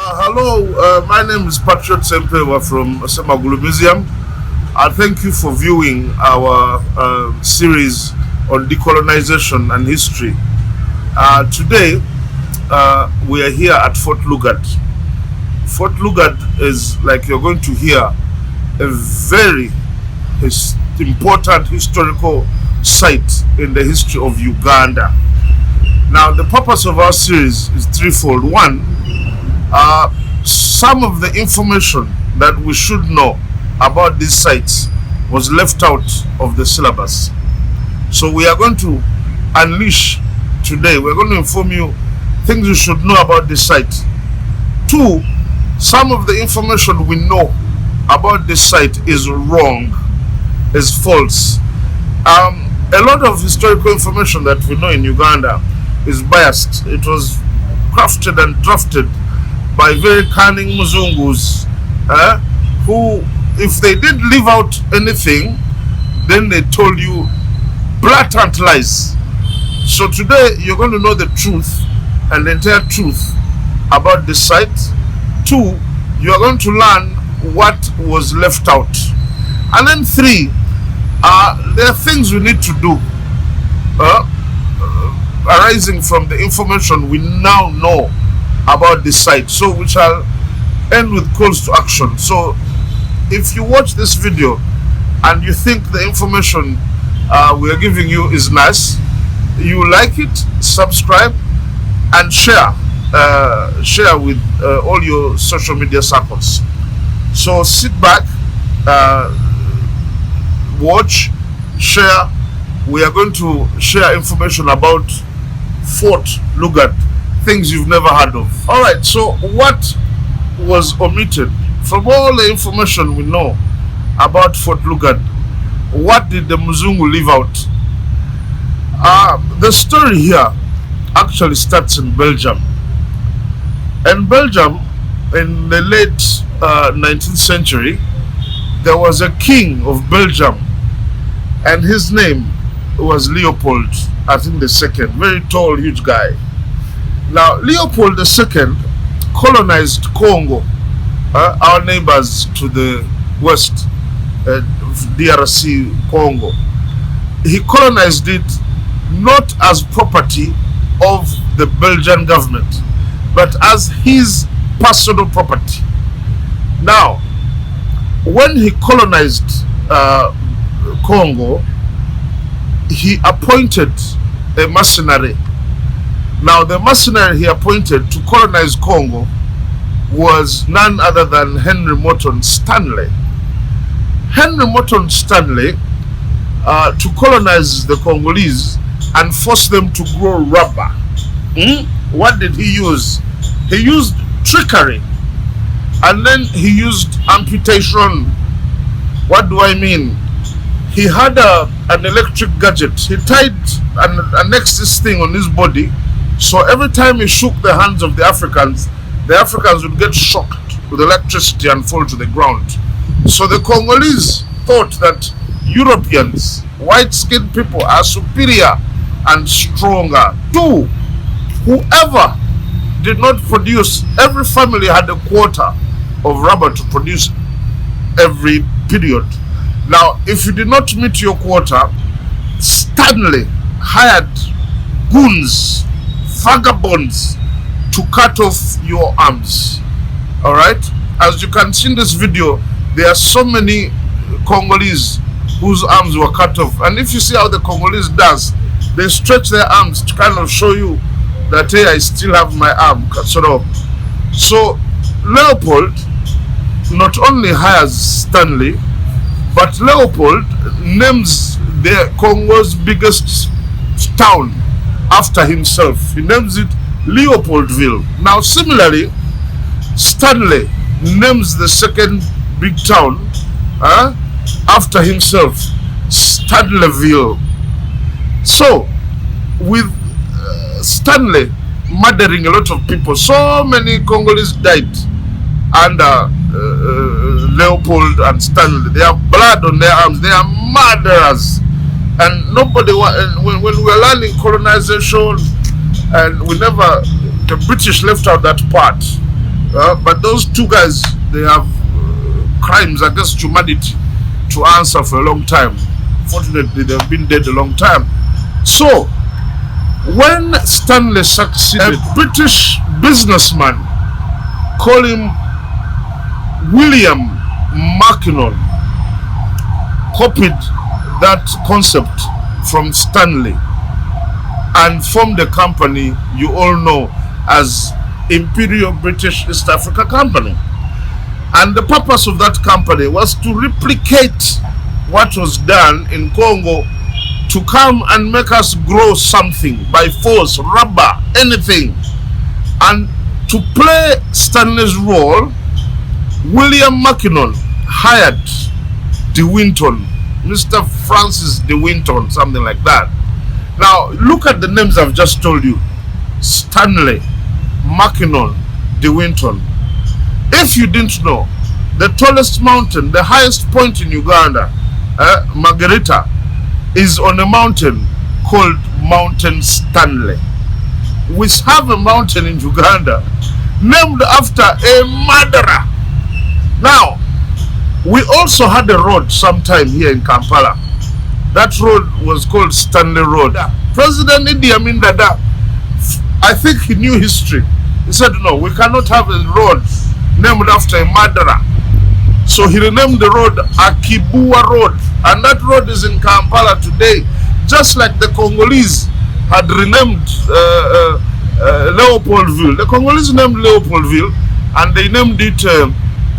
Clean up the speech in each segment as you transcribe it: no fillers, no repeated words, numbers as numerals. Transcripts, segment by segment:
Hello, my name is Patriot Ssempebwa from Ssempebwa Museum. Thank you for viewing our series on decolonization and history. Today, we are here at Fort Lugard. Fort Lugard is, like you're going to hear, a very important historical site in the history of Uganda. Now, the purpose of our series is threefold. One, some of the information that we should know about these sites was left out of the syllabus. So we are going to unleash today, we're going to inform you things you should know about this site. Two, some of the information we know about this site is wrong, is false. A lot of historical information that we know in Uganda is biased. It was crafted and drafted by very cunning Muzungus, who, if they didn't leave out anything, then they told you blatant lies. So today you're going to know the truth and the entire truth about this site. Two, you are going to learn what was left out. And then three, there are things we need to do arising from the information we now know about this site. So we shall end with calls to action. So if you watch this video and you think the information we are giving you is nice, you like it, subscribe and share with all your social media circles. So sit back, watch, share. We are going to share information about Fort Lugard, things you've never heard of. Alright, so what was omitted from all the information we know about Fort Lugard? What did the Muzungu leave out? The story here actually starts in Belgium. In Belgium, in the late 19th century, there was a king of Belgium, and his name was Leopold, I think the second, very tall, huge guy. Now, Leopold II colonized Congo, our neighbors to the west, DRC Congo. He colonized it not as property of the Belgian government, but as his personal property. Now, when he colonized Congo, he appointed a mercenary. Now, the mercenary he appointed to colonize Congo was none other than Henry Morton Stanley. Henry Morton Stanley, to colonize the Congolese and force them to grow rubber. What did he use? He used trickery, and then he used amputation. What do I mean? He had an electric gadget. He tied an Nexus thing on his body, so every time he shook the hands of the Africans would get shocked with electricity and fall to the ground. So the Congolese thought that Europeans, white-skinned people, are superior and stronger. Two, whoever did not produce, every family had a quota of rubber to produce every period. Now, if you did not meet your quota, Stanley hired goons, vagabonds, to cut off your arms. Alright? As you can see in this video, there are so many Congolese whose arms were cut off. And if you see how the Congolese does, they stretch their arms to kind of show you that, hey, I still have my arm cut off. So Leopold not only hires Stanley, but Leopold names the Congo's biggest town after himself. He names it Leopoldville. Now, similarly, Stanley names the second big town after himself, Stanleyville. So, with Stanley murdering a lot of people, so many Congolese died under Leopold and Stanley. They have blood on their arms. They are murderers. And nobody, when we were learning colonization, and the British left out that part. But those two guys, they have crimes against humanity to answer for a long time. Fortunately, they've been dead a long time. So, when Stanley succeeded, a British businessman, call him William Mackinnon, copied that concept from Stanley and formed a company you all know as Imperial British East Africa Company. And the purpose of that company was to replicate what was done in Congo, to come and make us grow something by force, rubber, anything. And to play Stanley's role, William Mackinnon hired De Winton, Mr. Francis De Winton, something like that. Now, look at the names I've just told you. Stanley, Mackinnon, De Winton. If you didn't know, the tallest mountain, the highest point in Uganda, Margarita, is on a mountain called Mountain Stanley. We have a mountain in Uganda named after a murderer. Now, we also had a road sometime here in Kampala. That road was called Stanley Road. President Idi Amin Dada, I think he knew history. He said, no, we cannot have a road named after a murderer. So he renamed the road Akibua Road. And that road is in Kampala today. Just like the Congolese had renamed Leopoldville. The Congolese named Leopoldville and they named it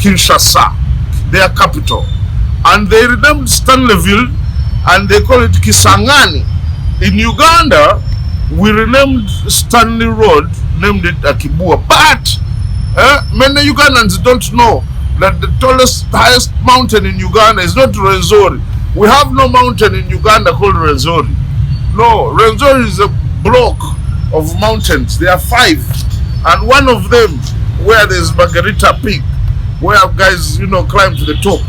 Kinshasa, their capital. And they renamed Stanleyville and they call it Kisangani. In Uganda, we renamed Stanley Road, named it Akibua. But many Ugandans don't know that the tallest, highest mountain in Uganda is not Rwenzori. We have no mountain in Uganda called Rwenzori. No, Rwenzori is a block of mountains. There are 5. And one of them, where there's Margarita Peak, where guys, climb to the top,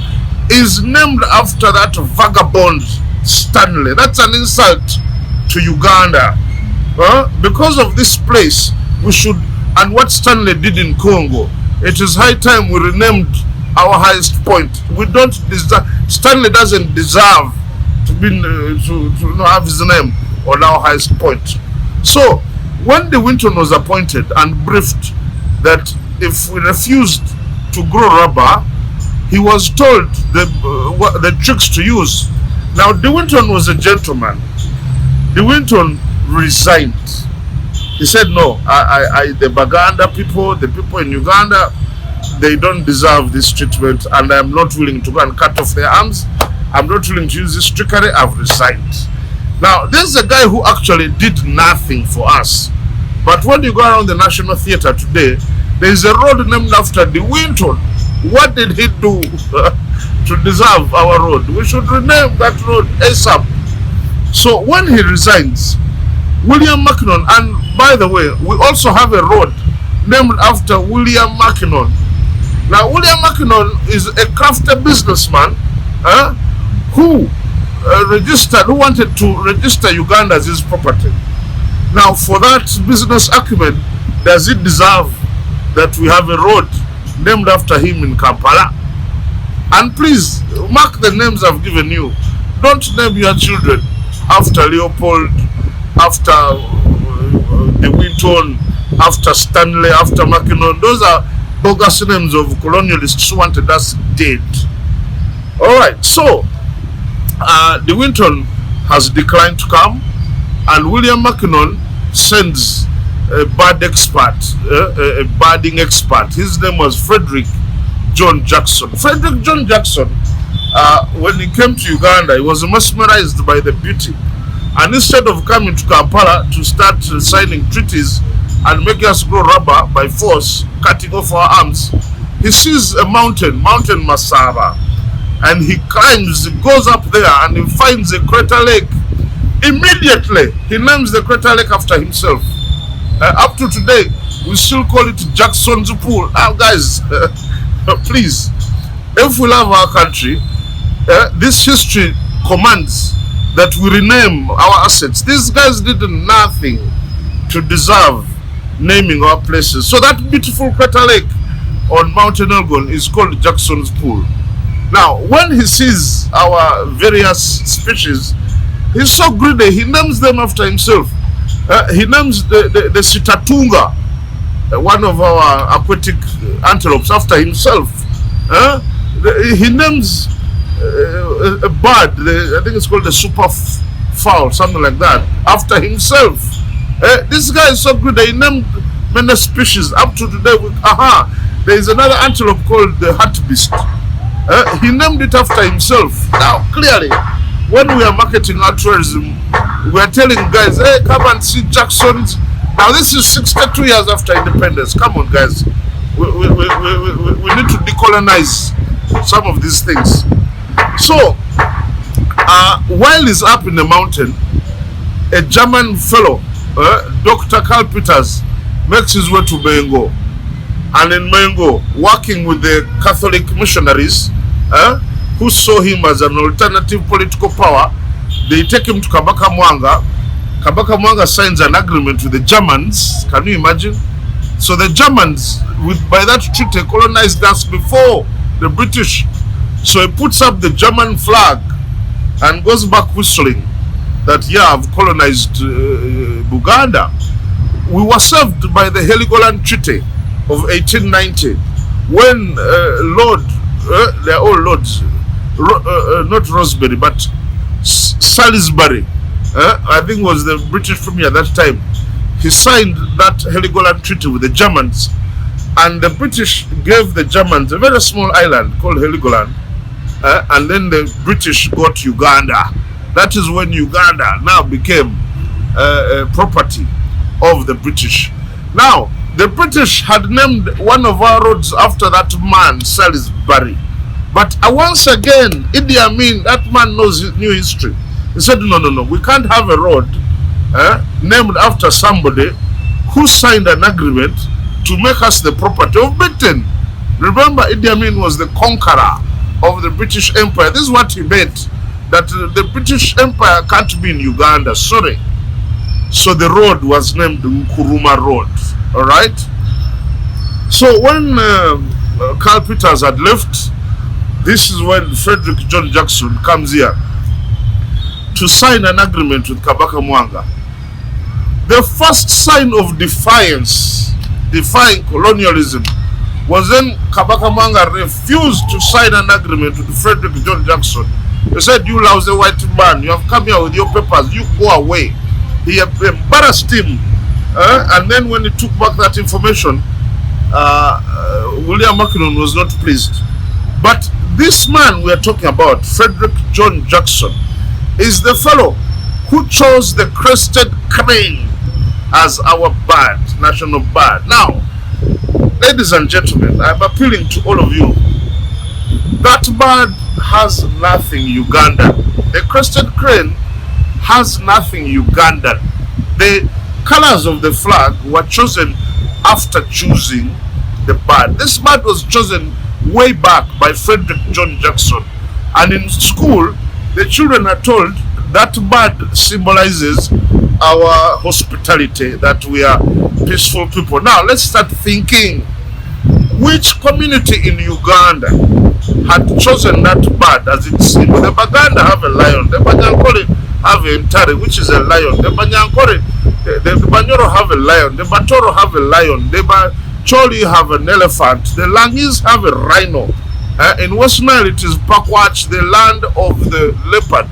is named after that vagabond Stanley. That's an insult to Uganda. Because of this place, we should, and what Stanley did in Congo, it is high time we renamed our highest point. We don't deserve, Stanley doesn't deserve to be to have his name on our highest point. So when De Winton was appointed and briefed that if we refused to grow rubber, he was told the tricks to use. Now De Winton was a gentleman. De Winton resigned. He said, no, the Baganda people, the people in Uganda, they don't deserve this treatment and I'm not willing to go and cut off their arms. I'm not willing to use this trickery. I've resigned. Now, this is a guy who actually did nothing for us. But when you go around the National Theatre today, there is a road named after De Winton. What did he do to deserve our road? We should rename that road ASAP. So when he resigns, William Mackinnon, and by the way, we also have a road named after William Mackinnon. Now, William Mackinnon is a crafty businessman who wanted to register Uganda as his property. Now, for that business acumen, does it deserve that we have a road named after him in Kampala? And please, mark the names I've given you. Don't name your children after Leopold, after De Winton, after Stanley, after Mackinnon. Those are bogus names of colonialists who wanted us dead. Alright, so De Winton has declined to come, and William Mackinnon sends a bird expert, a birding expert. His name was Frederick John Jackson. Frederick John Jackson, when he came to Uganda, he was mesmerized by the beauty. And instead of coming to Kampala to start signing treaties and making us grow rubber by force, cutting off our arms, he sees a mountain, Mountain Masaba, and he climbs, he goes up there and he finds a crater lake. Immediately, he names the crater lake after himself. Up to today, we still call it Jackson's Pool. Now, guys, please, if we love our country, this history commands that we rename our assets. These guys did nothing to deserve naming our places. So that beautiful crater lake on Mountain Elgon is called Jackson's Pool. Now, when he sees our various species, he's so greedy, he names them after himself. He names the Sitatunga, one of our aquatic antelopes, after himself. He names a bird, I think it's called the super fowl, something like that, after himself. This guy is so good, he named many species. Up to today, there is another antelope called the hartebeest. He named it after himself. Now, clearly, when we are marketing our tourism, we are telling guys, hey, come and see Jackson's. Now, this is 62 years after independence. Come on, guys. We need to decolonize some of these things. So, while he's up in the mountain, a German fellow, Dr. Karl Peters, makes his way to Mengo. And in Mengo, working with the Catholic missionaries, who saw him as an alternative political power, they take him to Kabaka Mwanga. Kabaka Mwanga signs an agreement with the Germans. Can you imagine? So the Germans, by that treaty, colonized us before the British. So he puts up the German flag and goes back whistling that, yeah, I've colonized Uganda. We were served by the Heligoland Treaty of 1890 when they're all lords, not Rosebery, but Salisbury, I think was the British premier at that time. He signed that Heligoland Treaty with the Germans, and the British gave the Germans a very small island called Heligoland, and then the British got Uganda. That is when Uganda now became property of the British. Now, the British had named one of our roads after that man, Salisbury. But once again, Idi Amin, that man knew history. He said, no, we can't have a road named after somebody who signed an agreement to make us the property of Britain. Remember, Idi Amin was the conqueror of the British Empire. This is what he meant, that the British Empire can't be in Uganda, sorry. So the road was named Nkuruma Road, all right? So when Karl Peters had left, this is when Frederick John Jackson comes here to sign an agreement with Kabaka Mwanga. The first sign of defiance, defying colonialism, was when Kabaka Mwanga refused to sign an agreement with Frederick John Jackson. He said, you lousy white man, you have come here with your papers, you go away. He embarrassed him, and then when he took back that information, William Mackinnon was not pleased. But this man we are talking about, Frederick John Jackson, is the fellow who chose the crested crane as our bird, national bird. Now, ladies and gentlemen, I'm appealing to all of you. That bird has nothing Ugandan. The crested crane has nothing Ugandan. The colors of the flag were chosen after choosing the bird. This bird was chosen way back by Frederick John Jackson. And in school, the children are told that bird symbolizes our hospitality, that we are peaceful people. Now, let's start thinking. Which community in Uganda had chosen that bird as its symbol? The Baganda have a lion. The Banyankore have a Ntare, which is a lion. The Banyankore, the Banyoro have a lion. The Batoro have a lion. The Choli have an elephant. The Langis have a rhino. In West Nile, it is Pakwach, the land of the leopard.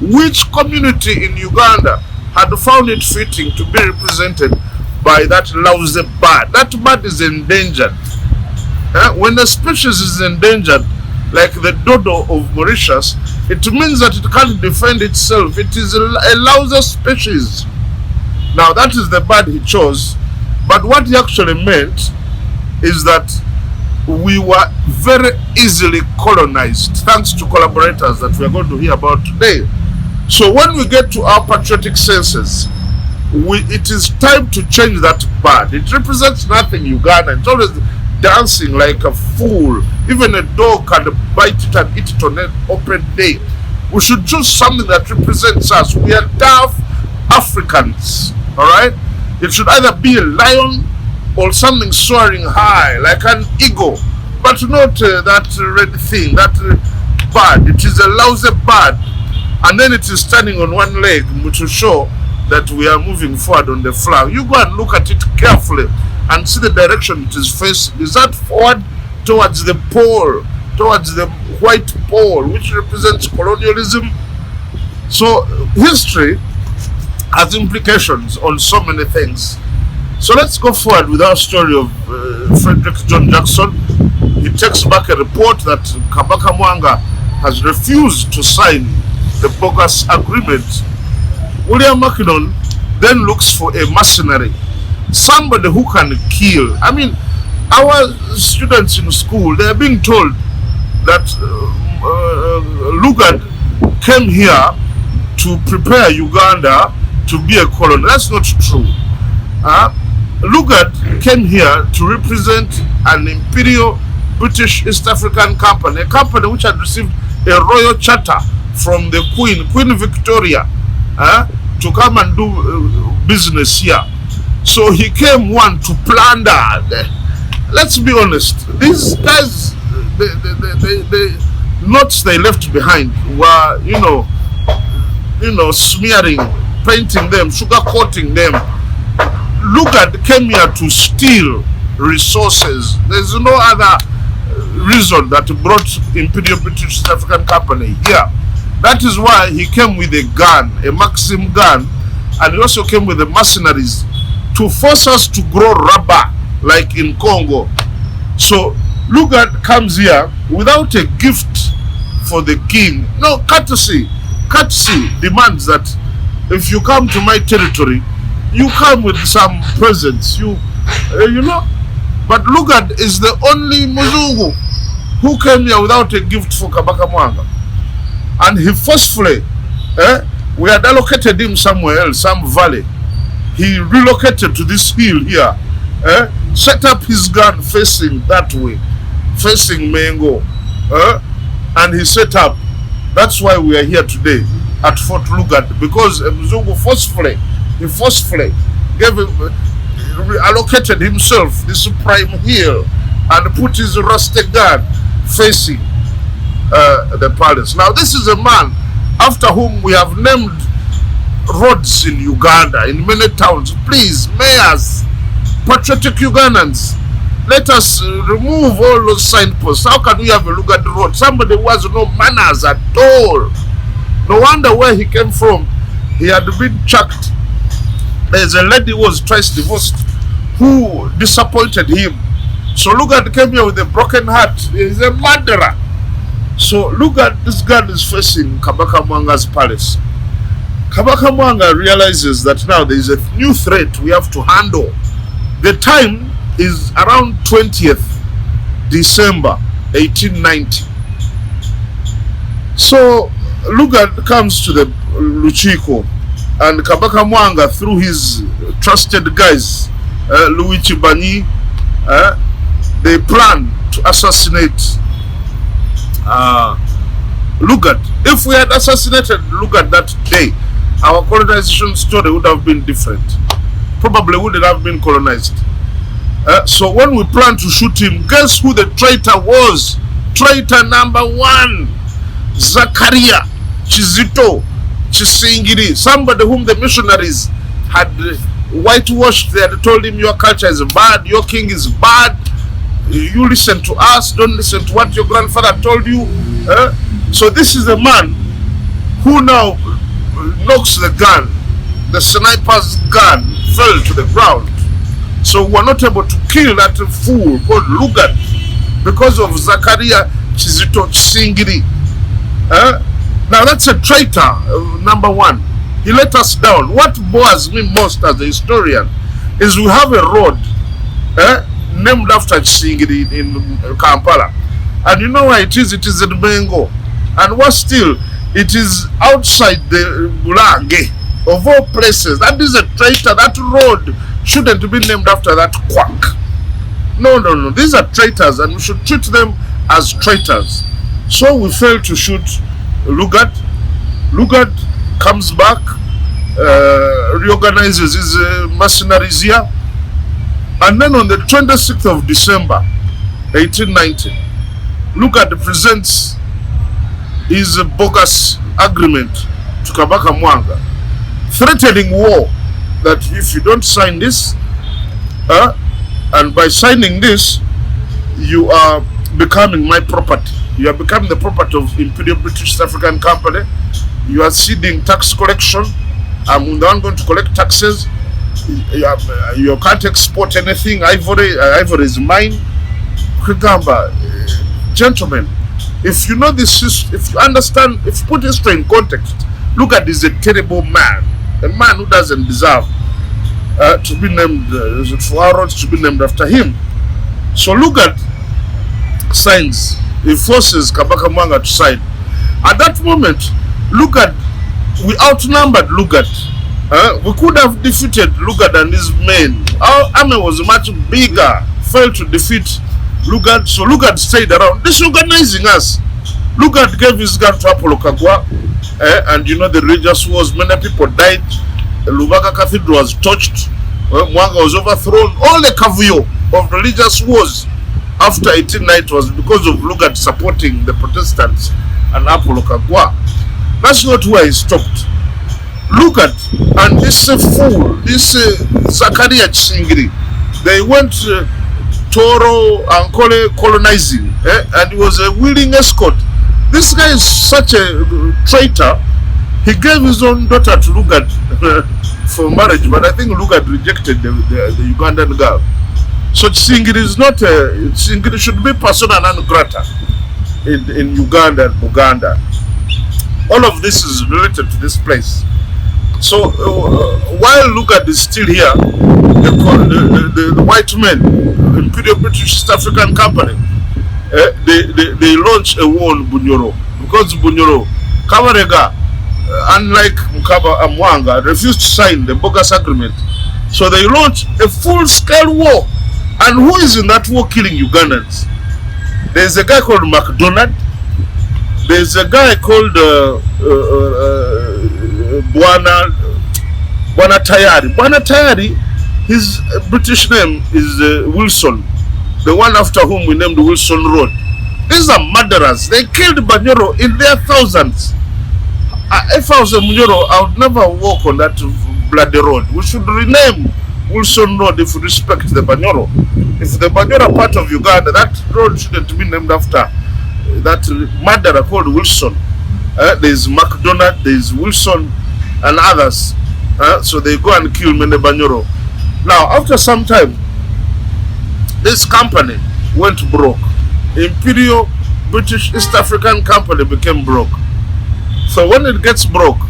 Which community in Uganda had found it fitting to be represented by that lousy bird? That bird is endangered. When a species is endangered, like the dodo of Mauritius, it means that it can't defend itself. It is a lousy species. Now, that is the bird he chose. But what he actually meant is that we were very easily colonized, thanks to collaborators that we are going to hear about today. So when we get to our patriotic senses, it is time to change that bird. It represents nothing Uganda. It's always dancing like a fool. Even a dog can bite it and eat it on an open day. We should choose something that represents us. We are tough Africans, all right? It should either be a lion or something soaring high like an eagle, but not that red thing, that bird. It is a lousy bird, and then it is standing on one leg to show that we are moving forward on the flag. You go and look at it carefully and see the direction it is facing. Is that forward towards the pole, towards the white pole, which represents colonialism? So history has implications on so many things. So let's go forward with our story of Frederick John Jackson. He takes back a report that Kabaka Mwanga has refused to sign the bogus agreement. William Mackinnon then looks for a mercenary, somebody who can kill. I mean, our students in school, they are being told that Lugard came here to prepare Uganda to be a colony. That's not true. Lugard came here to represent an imperial British East African company, a company which had received a royal charter from the Queen Victoria, to come and do business here. So he came to plunder. Let's be honest, these guys, the notes they left behind were, smearing, painting them, sugarcoating them. Lugard came here to steal resources. There's no other reason that brought Imperial British East African Company here. That is why he came with a gun, a Maxim gun, and he also came with the mercenaries to force us to grow rubber like in Congo. So Lugard comes here without a gift for the king. No, courtesy. Courtesy demands that if you come to my territory, you come with some presents, But Lugard is the only Muzungu who came here without a gift for Kabaka Mwanga. And he forcefully, we had allocated him somewhere else, some valley. He relocated to this hill here, set up his gun facing that way, facing Mengo, and he set up. That's why we are here today at Fort Lugard, because Mzungu forcefully gave him, allocated himself this prime hill and put his rusty gun facing the palace. Now this is a man after whom we have named roads in Uganda, in many towns. Please, mayors, patriotic Ugandans, let us remove all those signposts. How can we have a Lugard road? Somebody who has no manners at all. No wonder where he came from. He had been chucked. There's a lady who was twice divorced who disappointed him. So Lugard came here with a broken heart. He's a murderer. So Lugard, this guy is facing Kabaka Mwanga's palace. Kabaka Mwanga realizes that now there is a new threat we have to handle. The time is around 20th December 1890. So Lugard comes to the Luchiko, and Kabaka Mwanga, through his trusted guys, Luichi Bani, they plan to assassinate Lugard. If we had assassinated Lugard that day, our colonization story would have been different. Probably wouldn't have been colonized. So when we planned to shoot him, guess who the traitor was? Traitor number one, Zakaria Chizito Chisingiri, somebody whom the missionaries had whitewashed. They had told him, your culture is bad, your king is bad, you listen to us, don't listen to what your grandfather told you. So this is the man who now knocks the gun. The sniper's gun fell to the ground. So we were not able to kill that fool called Lugard because of Zakaria Chizito Chisingiri. Now that's a traitor, number one. He let us down. What bores me most as a historian is we have a road named after Chisingiri in Kampala. And you know why it is? It is in Mengo. And what still? It is outside the Bulange. Of all places. That is a traitor. That road shouldn't be named after that quack. No. These are traitors, and we should treat them as traitors. So we failed to shoot Lugard. Lugard comes back, reorganizes his mercenaries here, And then on the 26th of December 1890, Lugard presents his bogus agreement to Kabaka Mwanga, threatening war, that if you don't sign this, and by signing this, you are becoming my property. You are becoming the property of Imperial British East African Company. You are ceding tax collection. I'm the one going to collect taxes. You can't export anything. Ivory is mine. Kigamba, gentlemen, if you know this, if you understand, if you put history in context, Lugard is a terrible man, a man who doesn't deserve to be named, to be named after him. So Lugard signs, he forces Kabaka Mwanga to sign. At that moment, Lugard, we outnumbered Lugard. We could have defeated Lugard and his men. Our army was much bigger, failed to defeat Lugard, so Lugard stayed around, disorganizing us. Lugard gave his gun to Apollo Kagwa, and you know the religious wars, many people died. Lubaga Cathedral was torched, Mwanga was overthrown. All the kavuyo of religious wars after 1890 was because of Lugard supporting the Protestants and Apollo Kagwa. That's not where he stopped. Lugard and this fool, this Zakaria Chingiri, they went Toro and colonizing, and he was a willing escort. This guy is such a traitor. He gave his own daughter to Lugard for marriage, but I think Lugard rejected the Ugandan girl. So Chingiri is not Chingiri should be persona non grata in Uganda and Buganda. All of this is related to this place. So while Lugard is still here, the white men, Imperial British East African Company, they launch a war on Bunyoro, because Bunyoro, Kabarega, unlike Mukaba Mwanga, refused to sign the bogus agreement. So they launch a full-scale war. And who is in that war killing Ugandans? There's a guy called MacDonald. There's a guy called Bwana Tayari. Bwana Tayari, his British name is Wilson, the one after whom we named Wilson Road. These are murderers. They killed Banyoro in their thousands. If I was a Munyoro, I would never walk on that bloody road. We should rename Wilson Road if we respect the Banyoro. If the Banyoro part of Uganda, that road shouldn't be named after that murderer called Wilson. There's MacDonald, there's Wilson, and others. So they go and kill many Banyoro. Now, after some time, this company went broke. Imperial British East African Company became broke. So when it gets broke,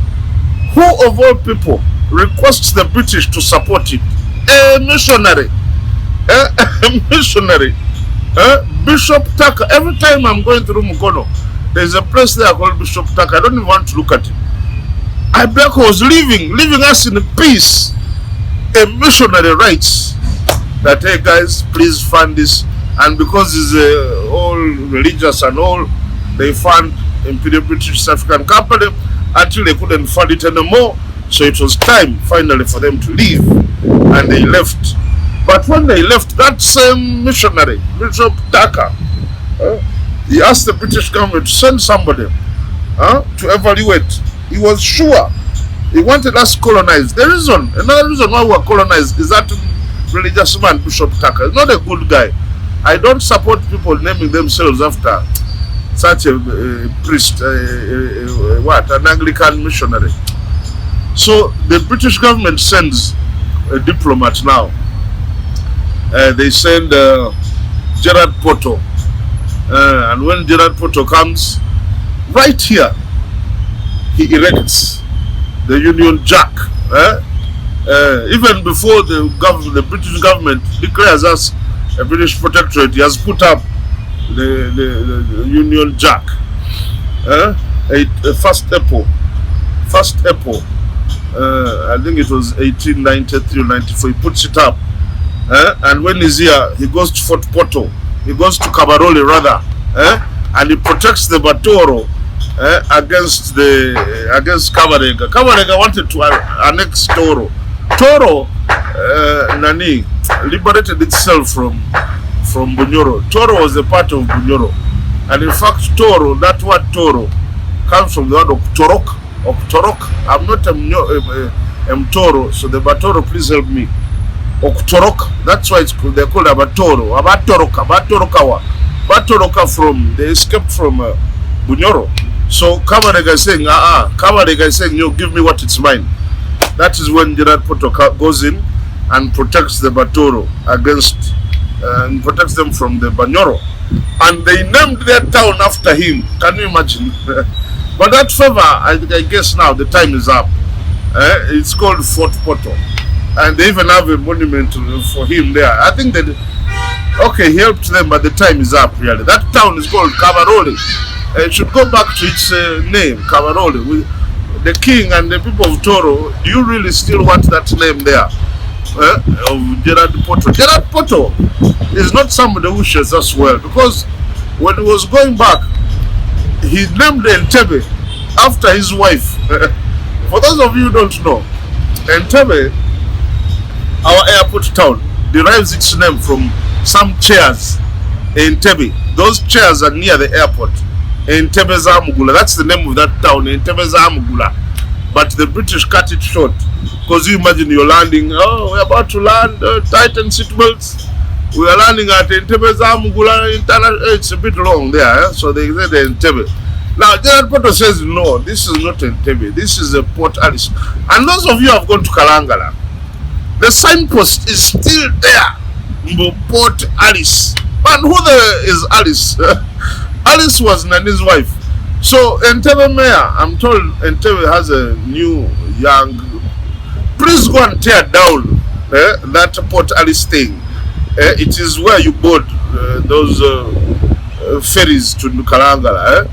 who of all people requests the British to support it? A missionary. A missionary. Bishop Tucker. Every time I'm going through Mukono, there's a place there called Bishop Tucker. I don't even want to look at it. Ibeko was leaving us in peace. A missionary writes that, hey guys, please fund this. And because it's all religious and all, they fund Imperial British East African Company until they couldn't fund it anymore. So it was time finally for them to leave. And they left. But when they left, that same missionary, Bishop Tucker, he asked the British government to send somebody to evaluate. He was sure he wanted us colonized. Another reason why we were colonized is that religious man, Bishop Tucker, is not a good guy. I don't support people naming themselves after such a priest, an Anglican missionary. So the British government sends a diplomat now. They send Gerard Poto. And when Gerard Poto comes, right here, he erects the Union Jack. Even before the British government declares us a British protectorate, he has put up the Union Jack. First April. I think it was 1893 or 94. He puts it up. And when he's here, he goes to Fort Poto. He goes to Kabarole rather. And he protects the Batoro against Kabarega. Kabarega wanted to annex Toro. Toro, liberated itself from Bunyoro. Toro was a part of Bunyoro. And in fact, Toro, that word Toro, comes from the word Oktorok. Oktorok. I'm not a Toro, so the Batoro, please help me. Oktorok, that's why they're called Abatoro. Abatorokawa. Batoroka they escaped from Bunyoro. So Kabarega is saying, Kabarega is saying, give me what it's mine. That is when Gerard Poto goes in and protects the Batoro against, and protects them from the Banyoro. And they named their town after him. Can you imagine? But that favor, I guess now the time is up. It's called Fort Poto. And they even have a monument for him there. I think that, okay, he helped them, but the time is up, really. That town is called Kabarole. It should go back to its name, Kabarole. The king and the people of Toro, do you really still want that name there? Of Gerard Poto. Gerard Poto is not somebody who shares us well, because when he was going back, he named Entebbe after his wife. For those of you who don't know, Entebbe, our airport town, derives its name from some chairs in Entebbe. Those chairs are near the airport. Entebbe Zamugula, that's the name of that town, Entebbe Zamugula. But the British cut it short. Because you imagine you're landing, we're about to land, tighten seatbelts. We are landing at Entebbe Zamugula, it's a bit long there, so they said Entebbe. Now, Gerard Poto says, no, this is not Entebbe, this is a Port Alice. And those of you who have gone to Kalangala, the signpost is still there, Port Alice. And who is Alice? Alice was Nani's wife. So Entebbe Mayor, I'm told Entebbe has a new young. Please go and tear down that Port Alice thing. It is where you board those ferries to Kalangala.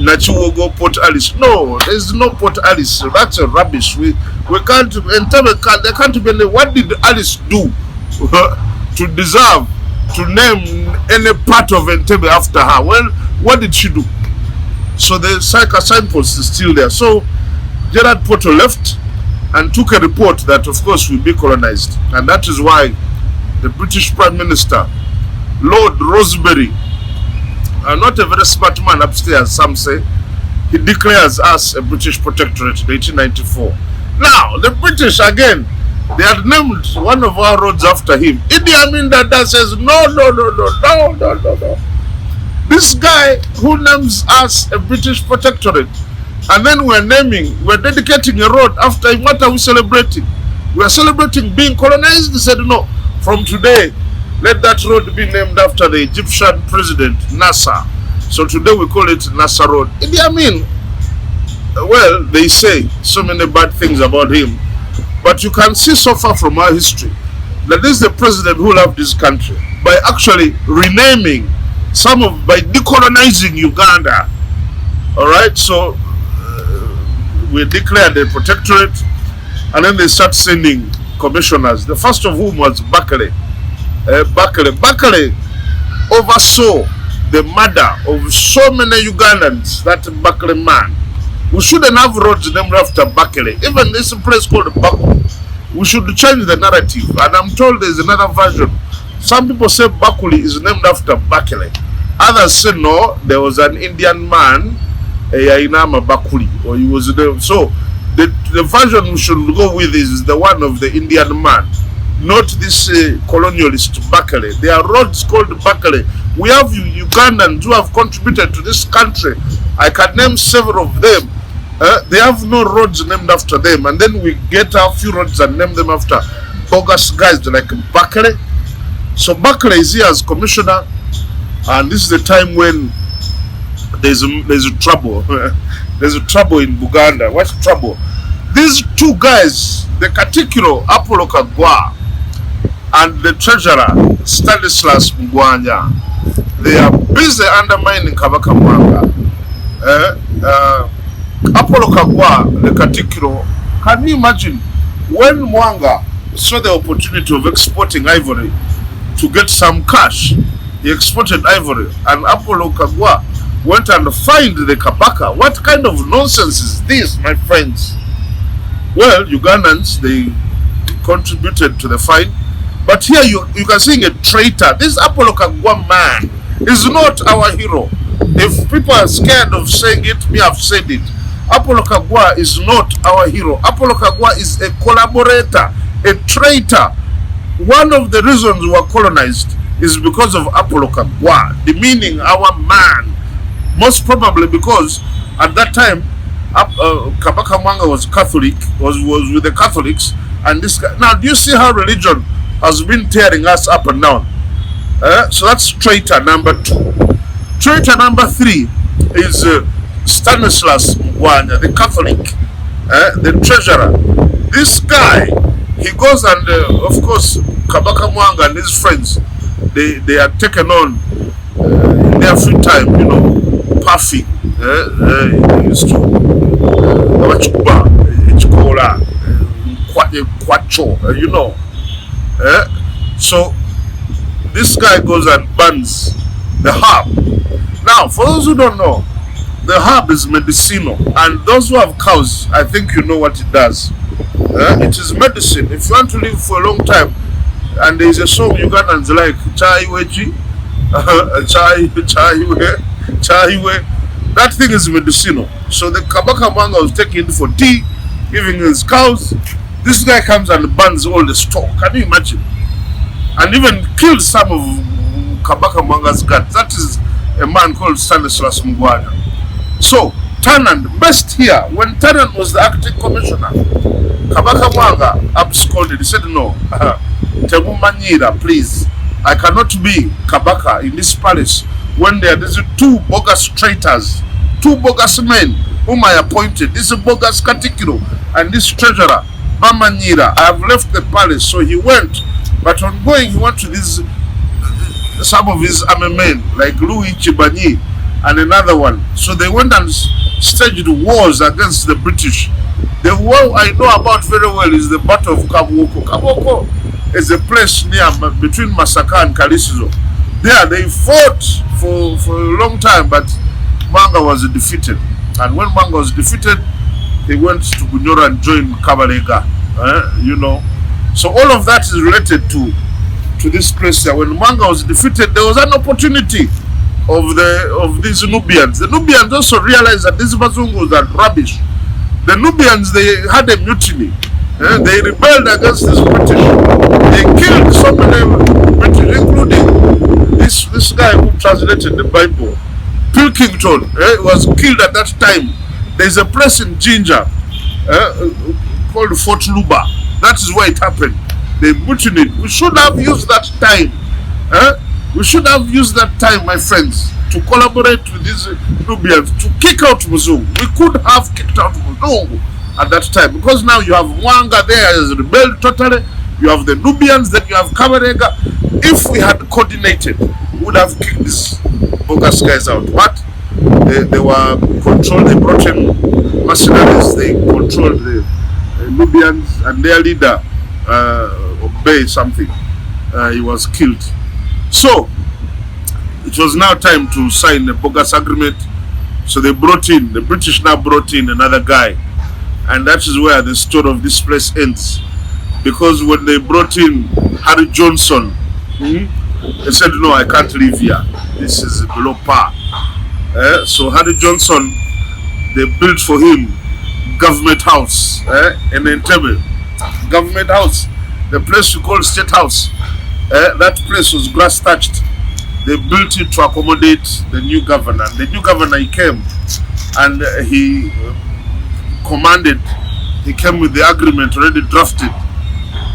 Nachiwogo Port Alice. No, there's no Port Alice. That's a rubbish. We can't. Entebbe can't. They can't be. What did Alice do to deserve to name any part of Entebbe after her? Well, what did she do? So the signpost is still there. So Gerard Poto left and took a report that, of course, will be colonized. And that is why the British Prime Minister, Lord Rosebery, not a very smart man upstairs, some say, he declares us a British protectorate in 1894. Now, the British, again, they had named one of our roads after him. Idi Amin Dada says, no. This guy who names us a British protectorate, and then we're dedicating a road after him. What are we celebrating? We are celebrating being colonized. He said, no, from today, let that road be named after the Egyptian president, Nasser. So today we call it Nasser Road. Idi Amin, well, they say so many bad things about him, but you can see so far from our history that this is the president who loved this country by actually renaming by decolonizing Uganda. All right, so we declared the protectorate, and then they start sending commissioners, the first of whom was Bakele. Bakele oversaw the murder of so many Ugandans, that Bakele man. We shouldn't have roads named after Bakele. Even this place called Baku. We should change the narrative. And I'm told there's another version. Some people say Bakuli is named after Bakele. Others say no, there was an Indian man, Yainama Bakuli, or he was there. So the version we should go with is the one of the Indian man, not this colonialist Bakele. There are roads called Bakele. We have Ugandans who have contributed to this country. I can name several of them. They have no roads named after them, and then we get a few roads and name them after bogus guys like Bakele. So Bakele is here as commissioner, and this is the time when there's a trouble. There's a trouble in Uganda. What's trouble? These two guys, the Katikiro Apollo Kagwa and the treasurer Stanislas Mugwanya, they are busy undermining Kabaka Mwanga. Apollo Kagwa, the Katikiro, can you imagine when Mwanga saw the opportunity of exporting ivory to get some cash? He exported ivory, and Apollo Kagwa went and fined the Kabaka. What kind of nonsense is this, my friends? Well, Ugandans, they contributed to the fine, But here you can see a traitor. This Apollo Kagwa man is not our hero. If people are scared of saying it, me have said it. Apollo Kagwa is not our hero. Apollo Kagwa is a collaborator, a traitor. One of the reasons we were colonized is because of Apollo Kagwa, demeaning our man. Most probably because at that time, Kabaka Mwanga was Catholic, was with the Catholics, and this guy. Now, do you see how religion has been tearing us up and down? So that's traitor number 2. Traitor number 3 is Stanislas Mwanya, the Catholic, the treasurer. This guy, he goes and, of course, Kabaka Mwanga and his friends, they are taken on in their free time, you know, Puffy, used to, you know. So this guy goes and burns the herb. Now, for those who don't know, the herb is medicinal, and those who have cows, I think you know what it does. It is medicine. If you want to live for a long time, and there is a song Ugandans like chai wechi, chai we, that thing is medicinal. So the Kabaka Mwanga was taking it for tea, giving his cows. This guy comes and burns all the stock. Can you imagine? And even killed some of Kabaka Mwanga's guards. That is a man called Stanislas Mwanya. So Tennant, best here, when Tennant was the acting commissioner, Kabaka Mwanga absconded. He said, no, Tebu Manyira, please. I cannot be Kabaka in this palace when there are these 2 bogus traitors, 2 bogus men whom I appointed. This is bogus Katikiro and this treasurer, Bamanyira. I have left the palace. So he went, but on going, he went to these, some of his army men, like Louis Chibanyi and another one. So they went and staged wars against the British. The war I know about very well is the Battle of Kabwoko. Kabwoko is a place near between Masaka and Kalisizo. There they fought for a long time, but Mwanga was defeated. And when Mwanga was defeated, he went to Bunyoro and joined Kabalega. You know. So all of that is related to this place there. When Mwanga was defeated, there was an opportunity of these Nubians. The Nubians also realized that these Bazungus are rubbish. The Nubians, they had a mutiny. They rebelled against this British. They killed so many British, including this guy who translated the Bible, Pilkington. Was killed at that time. There's a place in Jinja called Fort Luba. That is where it happened. They mutinied. We should have used that time. We should have used that time, my friends, to collaborate with these Nubians to kick out Muzungu. We could have kicked out Muzungu at that time, because now you have Mwanga there as rebelled totally. You have the Nubians, then you have Kabarega. If we had coordinated, we would have kicked these bogus guys out. But they were controlled. They brought in mercenaries. They controlled the Nubians, and their leader, Obey something. He was killed. So it was now time to sign the bogus agreement. So they brought in, the British now brought in another guy, and that is where the story of this place ends. Because when they brought in Harry Johnson, they said, no, I can't live here. This is below par. So Harry Johnson, they built for him government house in Entebbe. Government house, the place we call State House. That place was grass thatched. They built it to accommodate the new governor. The new governor, he came and he commanded, he came with the agreement already drafted,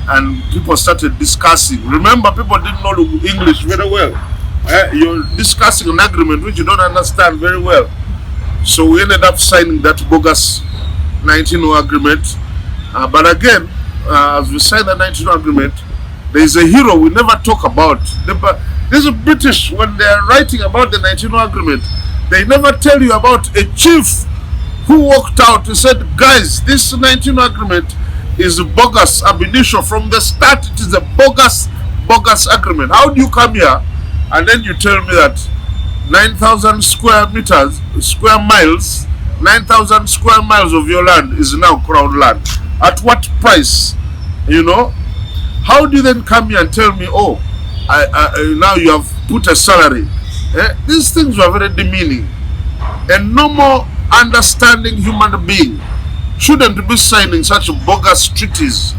and people started discussing. Remember, people didn't know English very well. You're discussing an agreement which you don't understand very well. So we ended up signing that bogus 1900 agreement. But again, as we signed the 1900 agreement, there is a hero we never talk about. These British, when they are writing about the 1900 agreement, they never tell you about a chief who walked out and said, guys, this 1900 agreement is bogus ab initio. From the start, it is a bogus agreement. How do you come here and then you tell me that 9,000 square miles, 9,000 square miles of your land is now crown land? At what price? You know? How do you then come here and tell me, oh, now you have put a salary? These things were very demeaning. A normal, understanding human being shouldn't be signing such bogus treaties.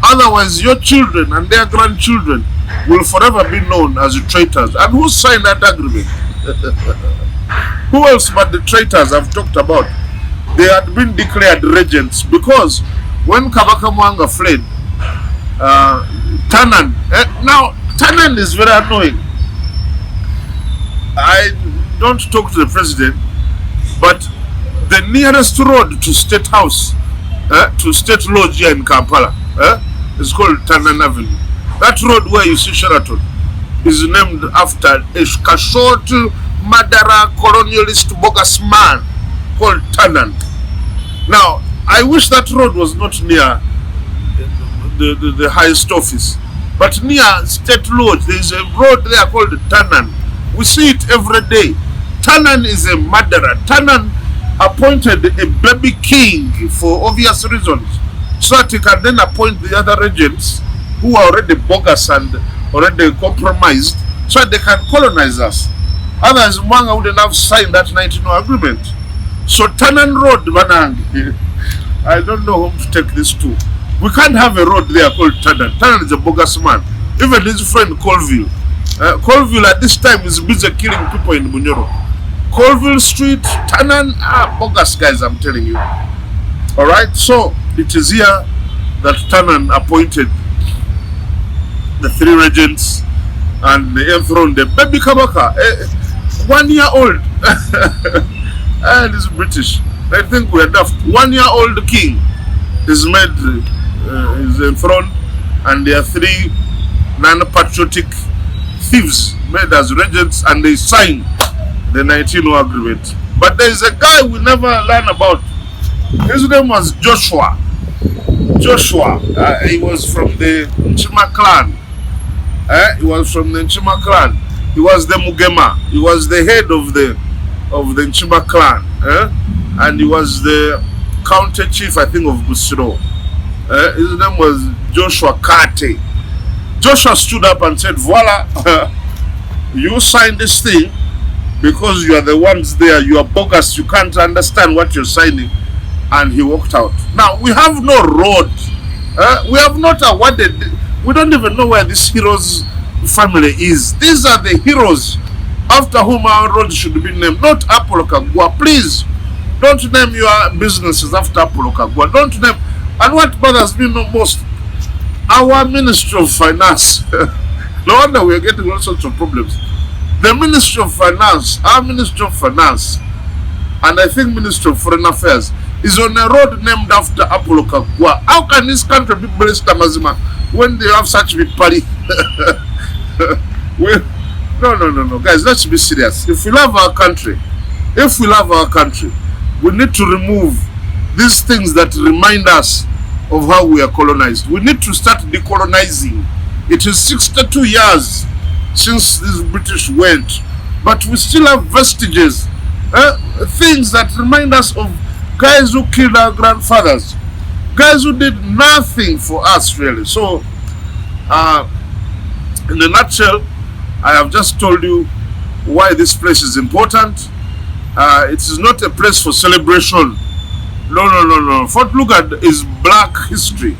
Otherwise, your children and their grandchildren will forever be known as traitors. And who signed that agreement? Who else but the traitors I've talked about? They had been declared regents because when Kabaka Mwanga fled, Tanan. Now, Tanan is very annoying. I don't talk to the president, but the nearest road to State House, to State Lodge here in Kampala, is called Tanan Avenue. That road where you see Sheraton is named after a short Madara colonialist bogus man called Tanan. Now, I wish that road was not near the highest office, but near State Lodge. There is a road there called Tanan. We see it every day. Tanan is a murderer. Tanan appointed a baby king for obvious reasons, so that he can then appoint the other regents who are already bogus and already compromised, so that they can colonize us. Otherwise, Mwanga wouldn't have signed that 1901 agreement. So Tanan Road, Banang, I don't know whom to take this to. We can't have a road there called Tanan. Tanan is a bogus man. Even his friend Colville. Colville at this time is busy killing people in Bunyoro. Colville Street, Tanan, bogus guys, I'm telling you. Alright, so it is here that Tanan appointed the 3 regents and they enthroned the baby Kabaka, 1 year old. And he's British. I think we're daft. 1 year old king is made, is enthroned, and there are 3 non-patriotic thieves made as regents, and they signed the 1901 agreement. But there is a guy we never learn about. His name was Joshua. Joshua. He was from the Nchima clan. He was from the Nchima clan. He was the Mugema. He was the head of the Nchima clan. And he was the county chief, I think, of Busiro. His name was Joshua Kate. Joshua stood up and said, voila, you signed this thing because you are the ones there. You are bogus. You can't understand what you're signing. And he walked out. Now, we have no road. We have not awarded. We don't even know where this hero's family is. These are the heroes after whom our road should be named, not Apollo Kagwa. Please, don't name your businesses after Apollo Kagwa. Don't name. And what bothers me most, our Ministry of Finance. No wonder we are getting all sorts of problems. The Ministry of Finance, our Ministry of Finance, and I think Ministry of Foreign Affairs, is on a road named after Apollo Kagwa. How can this country be blessed, Amazima, when they have such big party? No, guys, let's be serious. If we love our country, we need to remove these things that remind us of how we are colonized. We need to start decolonizing. It is 62 years since these British went, but we still have vestiges, things that remind us of guys who killed our grandfathers, guys who did nothing for us, really. So, in a nutshell, I have just told you why this place is important. It is not a place for celebration. No. Fort Lugard is black history.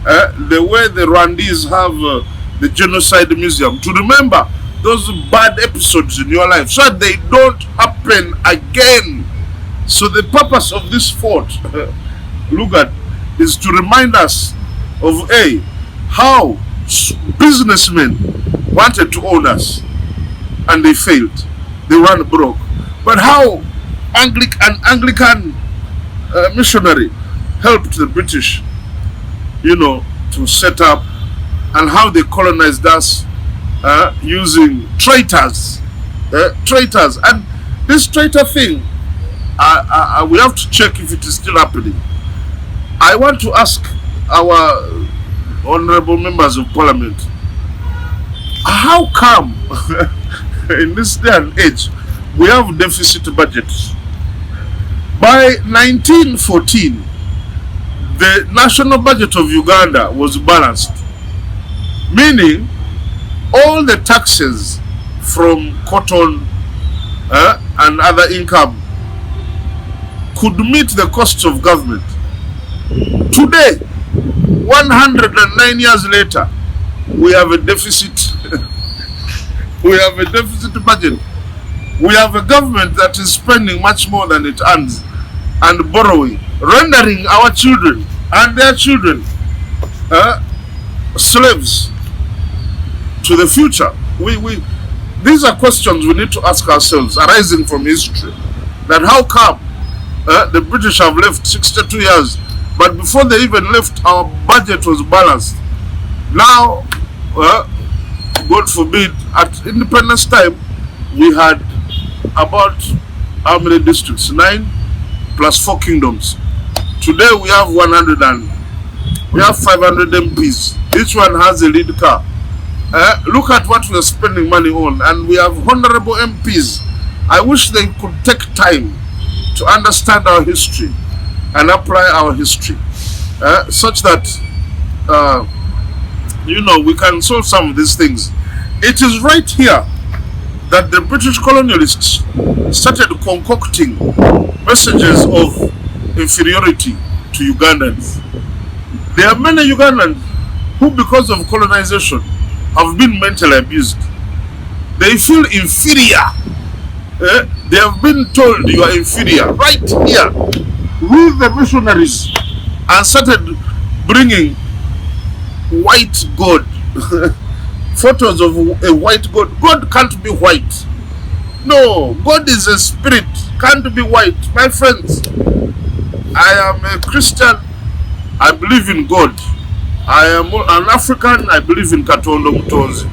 The way the Rwandese have the Genocide Museum, to remember those bad episodes in your life so that they don't happen again. So the purpose of this fort, Lugard, is to remind us of how businessmen wanted to own us and they failed. They ran broke. But how Anglican missionary helped the British, to set up, and how they colonized us using traitors. And this traitor thing, we have to check if it is still happening. I want to ask our honorable members of parliament, how come in this day and age we have deficit budgets? By 1914, the national budget of Uganda was balanced. Meaning, all the taxes from cotton and other income could meet the costs of government. Today, 109 years later, we have a deficit. We have a deficit budget. We have a government that is spending much more than it earns and borrowing, rendering our children and their children slaves to the future. These are questions we need to ask ourselves, arising from history. That how come the British have left 62 years, but before they even left, our budget was balanced. Now, God forbid, at independence time, we had about how many districts? 9 plus 4 kingdoms. Today we have 500 MPs. Each one has a lead car. Look at what we are spending money on, and we have honorable MPs. I wish they could take time to understand our history and apply our history, such that we can solve some of these things. It is right here that the British colonialists started concocting messages of inferiority to Ugandans. There are many Ugandans who, because of colonization, have been mentally abused. They feel inferior. They have been told you are inferior. Right here, with the missionaries, and started bringing white God. Photos of a white God. God can't be white. No, God is a spirit, can't be white. My friends, I am a Christian, I believe in God. I am an African, I believe in Katonda Mutonzi.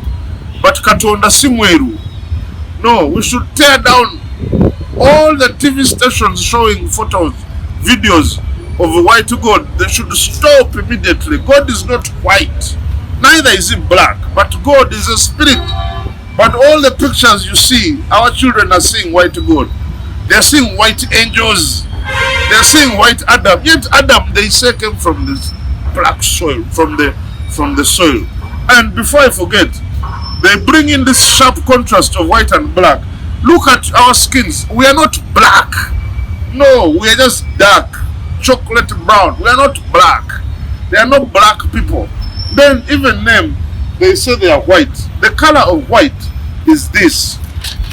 But Katonda Simweru. No, we should tear down all the TV stations showing photos, videos of a white God. They should stop immediately. God is not white. Neither is he black, but God is a spirit. But all the pictures you see, our children are seeing white God. They are seeing white angels. They are seeing white Adam. Yet Adam, they say, came from this black soil, from the soil. And before I forget, they bring in this sharp contrast of white and black. Look at our skins. We are not black. No, we are just dark, chocolate brown. We are not black. They are not black people. Then even them, they say they are white. The color of white is this.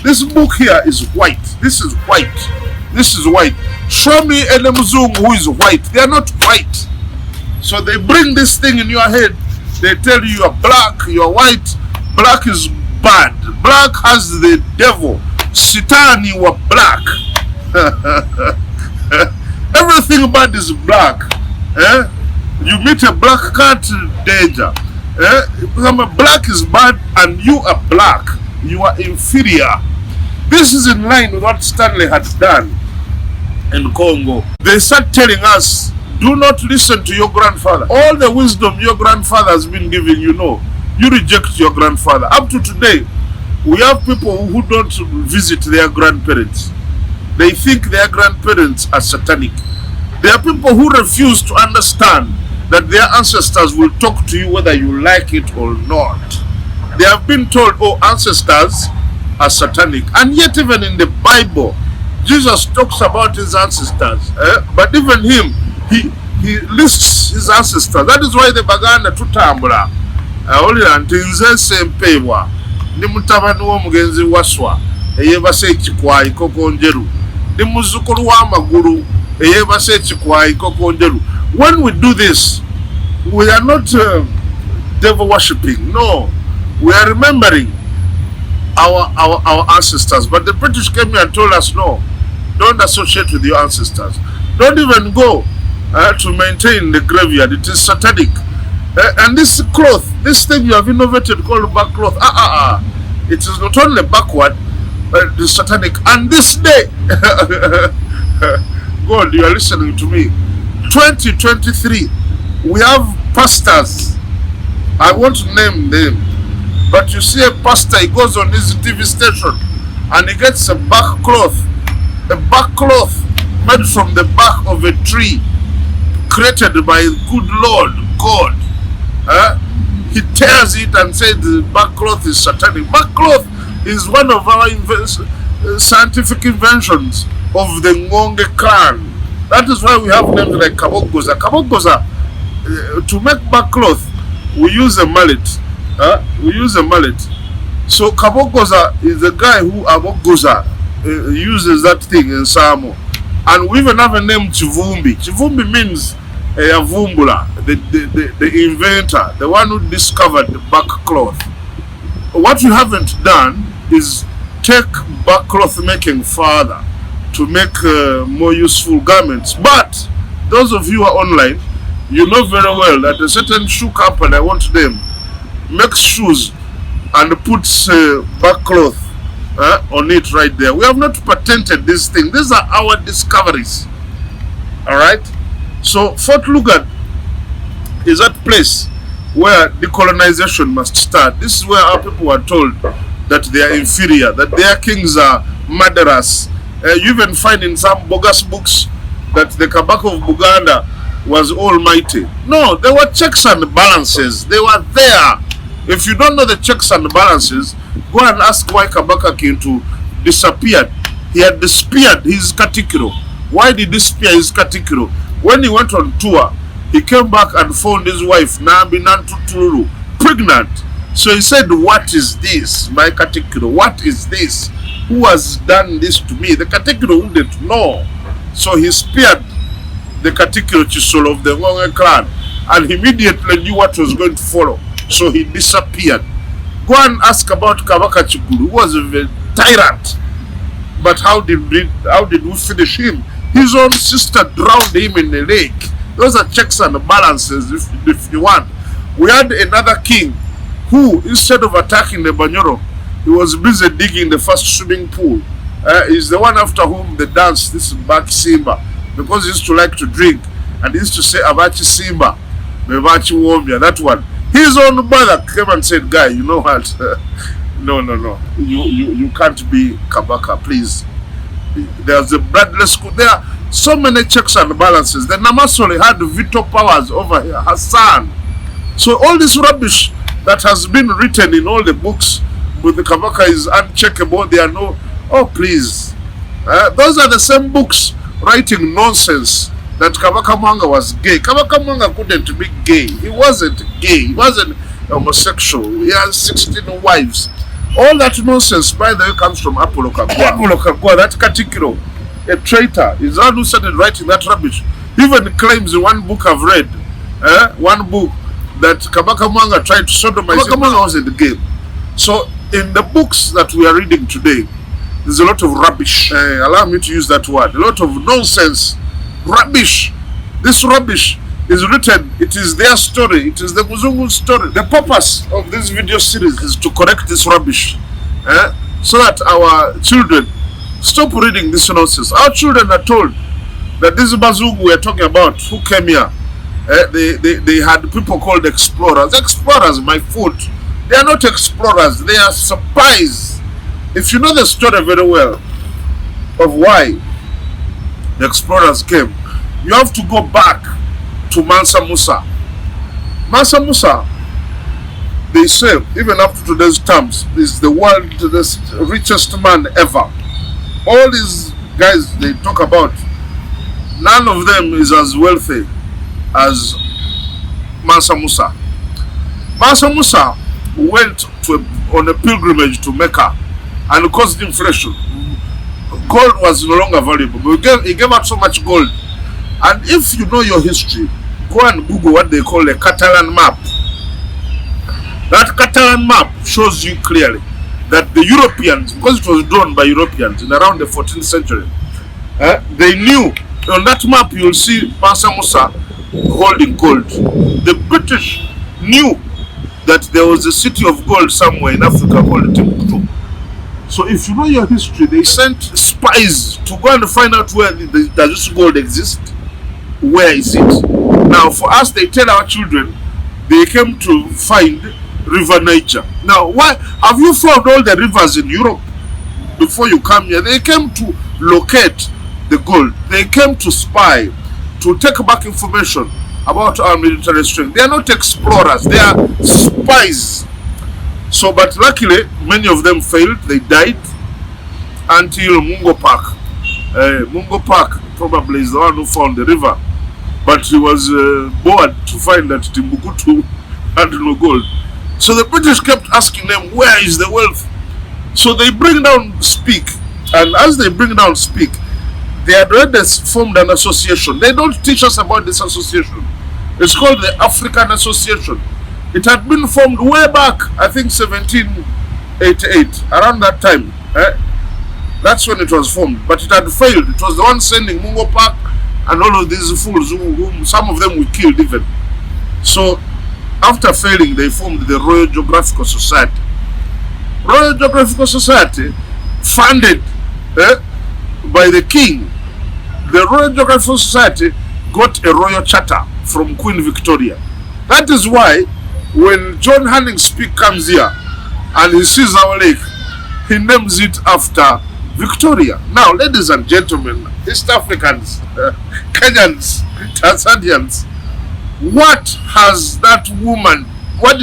This book here is white. This is white. This is white. Show me any Mzungu who is white. They are not white. So they bring this thing in your head. They tell you are black, you are white. Black is bad. Black has the devil. Satan, you are black. Everything bad is black. You meet a black cat, danger. Black is bad and you are black. You are inferior. This is in line with what Stanley had done in Congo. They start telling us, do not listen to your grandfather. All the wisdom your grandfather has been giving, you reject your grandfather. Up to today, we have people who don't visit their grandparents. They think their grandparents are satanic. There are people who refuse to understand that their ancestors will talk to you whether you like it or not. They have been told, oh, ancestors are satanic. And yet even in the Bible, Jesus talks about his ancestors. But even him, he lists his ancestors. That is why the baganda tutambula. Nze Ssempebwa ndi mutabani w'omugenzi waswa eyebase ekikwayi kokonjeru ndi muzzukulu w'amagulu eyebase ekikwayi kokonjeru. When we do this, we are not devil worshipping. No, we are remembering our ancestors. But the British came here and told us, no, don't associate with your ancestors. Don't even go to maintain the graveyard. It is satanic. And this cloth, this thing you have innovated called back cloth, it is not only backward, but it is satanic. And this day, God, you are listening to me. 2023, we have pastors. I want to name them, but you see a pastor, he goes on his TV station and he gets a back cloth made from the bark of a tree, created by good Lord God. he tears it and said the back cloth is satanic. Back cloth is one of our scientific inventions of the Ngonge clan. That is why we have names like Kabogoza. Kabogoza, to make back cloth, we use a mallet. We use a mallet. So Kabogoza is the guy who Abogoza uses that thing in Samo. And we even have a name Chivumbi. Chivumbi means Avumbula, the inventor, the one who discovered the back cloth. What you haven't done is take back cloth making further to make more useful garments. But those of you who are online, you know very well that a certain shoe company, I want them, makes shoes and puts back cloth on it right there. We have not patented this thing. These are our discoveries. Alright? So Fort Lugard is that place where decolonization must start. This is where our people were told that they are inferior, that their kings are murderers. You even find in some bogus books that the Kabaka of Uganda was almighty. No, there were checks and balances. They were there. If you don't know the checks and balances, go and ask why Kabaka Kintu disappeared. He had disappeared his Katikiro. Why did he disappear his Katikiro? When he went on tour, he came back and found his wife, Nambi Nantuturu, pregnant. So he said, what is this, my Katikiro? What is this? Who has done this to me? The Katikiro wouldn't know. So he spared the Katikiro Chisolo of the Ngonge clan and immediately knew what was going to follow. So he disappeared. Go and ask about Kabaka Chikuru, who was a tyrant. But how did we finish him? His own sister drowned him in the lake. Those are checks and balances if you want. We had another king who, instead of attacking the Banyoro, he was busy digging the first swimming pool. He's the one after whom they dance, this Baki Simba, because he used to like to drink. And he used to say, Abachi Simba, Bebachi Womia, that one. His own mother came and said, guy, you know what? No. You can't be Kabaka, please. There's a bloodless school. There are so many checks and balances. The Namasole had veto powers over her son. So all this rubbish that has been written in all the books with the Kabaka is uncheckable. There are no... Oh, please. Those are the same books writing nonsense that Kabaka Mwanga was gay. Kabaka Mwanga couldn't be gay. He wasn't gay. He wasn't homosexual. He has 16 wives. All that nonsense, by the way, comes from Apollo Kagwa. Apollo Kagwa, that Katikiro, a traitor, is the one who started writing that rubbish. He even claims in one book I've read, one book, that Kabaka Mwanga tried to sodomize. Kabaka Mwanga was in the game. So, in the books that we are reading today, there's a lot of rubbish. Allow me to use that word. A lot of nonsense. Rubbish. This rubbish is written. It is their story. It is the Muzungu story. The purpose of this video series is to correct this rubbish. So that our children stop reading this nonsense. Our children are told that this Bazungu we are talking about, who came here, they had people called explorers. Explorers, my foot. They are not explorers. They are spies. If you know the story very well of why the explorers came, you have to go back to Mansa Musa. Mansa Musa, they say, even up to today's terms, is the world's richest man ever. All these guys they talk about, none of them is as wealthy as Mansa Musa. Mansa Musa went on a pilgrimage to Mecca and caused inflation. Gold was no longer valuable. He gave out so much gold. And if you know your history, go and Google what they call a Catalan map. That Catalan map shows you clearly that the Europeans, because it was drawn by Europeans in around the 14th century, they knew. On that map you will see Mansa Musa holding gold. The British knew that there was a city of gold somewhere in Africa called Timbuktu. So if you know your history, they sent spies to go and find out where does this gold exist. Where is it? Now for us, they tell our children they came to find River Niger. Now why have you found all the rivers in Europe before you come here? They came to locate the gold. They came to spy, to take back information about our military strength. They are not explorers, they are spies. So, but luckily, many of them failed, they died until Mungo Park. Mungo Park probably is the one who found the river, but he was bored to find that Timbuktu had no gold. So the British kept asking them, where is the wealth? So they bring down Speak, and as they bring down Speak, they had already formed an association. They don't teach us about this association. It's called the African Association. It had been formed way back, I think 1788, around that time. That's when it was formed, but it had failed. It was the one sending Mungo Park and all of these fools, whom some of them we killed even. So after failing, they formed the Royal Geographical Society. Royal Geographical Society, funded by the king. The Royal Geographical Society got a royal charter from Queen Victoria. That is why when John Hanning Speak comes here and he sees our lake, he names it after Victoria. Now, ladies and gentlemen, East Africans, Kenyans, Tanzanians, what did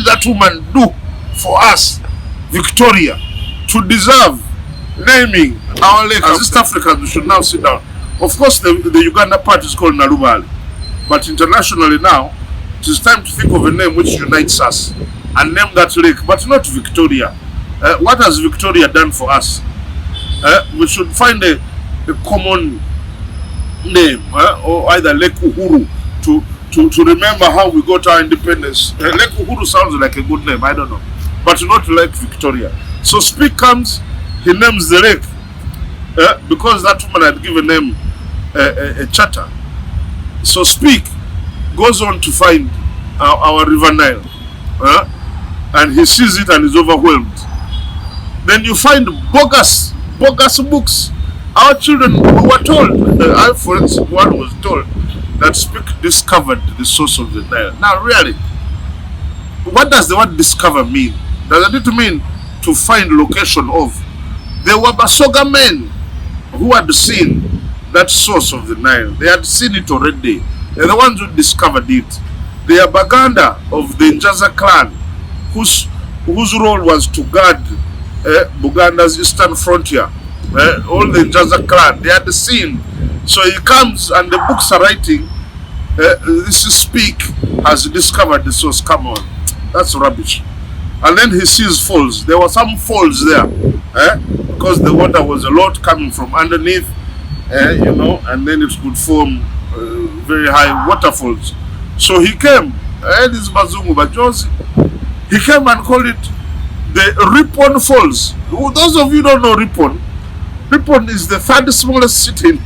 that woman do for us, Victoria, to deserve naming our lake? As East Africans, we should now sit down. Of course, the Uganda part is called Nalubali, but internationally now, it is time to think of a name which unites us and name that lake, but not Victoria. What has Victoria done for us? We should find a common name, or either Lake Uhuru, to remember how we got our independence. Lake Uhuru sounds like a good name, I don't know, but not Lake Victoria. So Speak comes, he names the lake because that woman had given him a charter. So Speak goes on to find our river Nile, and he sees it and is overwhelmed. Then you find bogus books. Our children were told, I for instance, one was told that Speak discovered the source of the Nile. Now really, what does the word discover mean? Does it mean to find location of? There were Basoga men who had seen that source of the Nile. They had seen it already. They're the ones who discovered it. They are Baganda of the Njaza clan, whose role was to guard Buganda's eastern frontier. All the Njaza clan, they had seen. So he comes and the books are writing, this is Speak has discovered the source. Come on, that's rubbish. And then he sees falls. There were some falls there, because the water was a lot coming from underneath, and then it could form very high waterfalls. So he came, this Bazungu Bajosi, he came and called it the Ripon Falls. Those of you who don't know Ripon, Ripon is the third smallest city in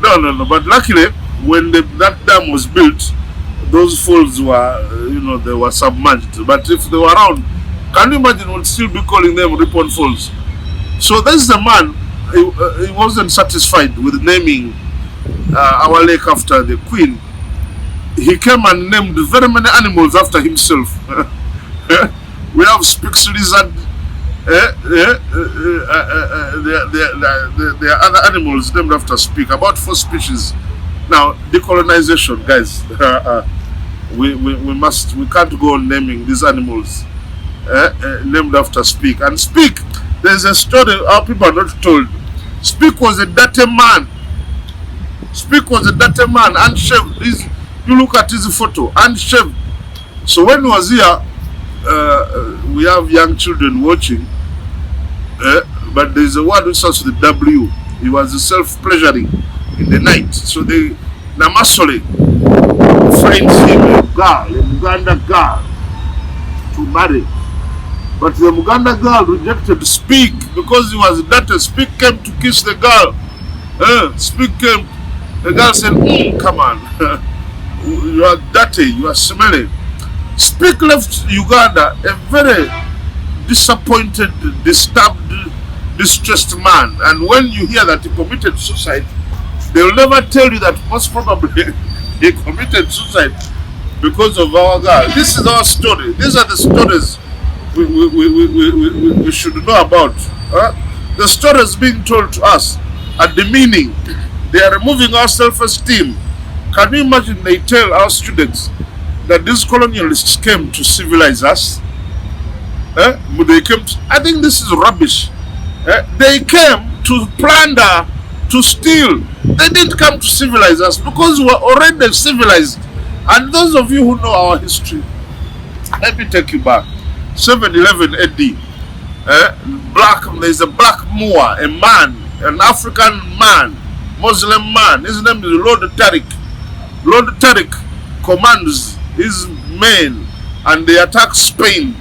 No, but luckily, when that dam was built, those falls were, they were submerged. But if they were around, can you imagine, we'd still be calling them Ripon Falls. So there's the man, he wasn't satisfied with naming our lake after the queen. He came and named very many animals after himself. We have Speak's lizard. There are other animals named after Speak, about 4 species. Now, decolonization, guys. We can't go on naming these animals named after Speak. And Speak, there's a story our people are not told. Speak was a dirty man. Speak was a dirty man, unshaved. You look at his photo, unshaved. So when he was here, we have young children watching, but there's a word which starts with the W. He was self-pleasuring in the night. So the Namasole finds him a girl, a Uganda girl, to marry. But the Uganda girl rejected Speak because he was dirty. Speak came to kiss the girl. Speak came. The girl said, come on, you are dirty, you are smelly. Speak left Uganda a very disappointed, disturbed, distressed man. And when you hear that he committed suicide, they will never tell you that most probably he committed suicide because of our girl. This is our story. These are the stories we should know about. The stories being told to us are demeaning. They are removing our self-esteem. Can you imagine they tell our students that these colonialists came to civilize us? They came to, I think this is rubbish. They came to plunder, to steal. They didn't come to civilize us because we were already civilized. And those of you who know our history, let me take you back. 711 AD. There's a black Moor, a man, an African man, Muslim man. His name is Lord Tariq. Lord Tariq commands his men and they attack Spain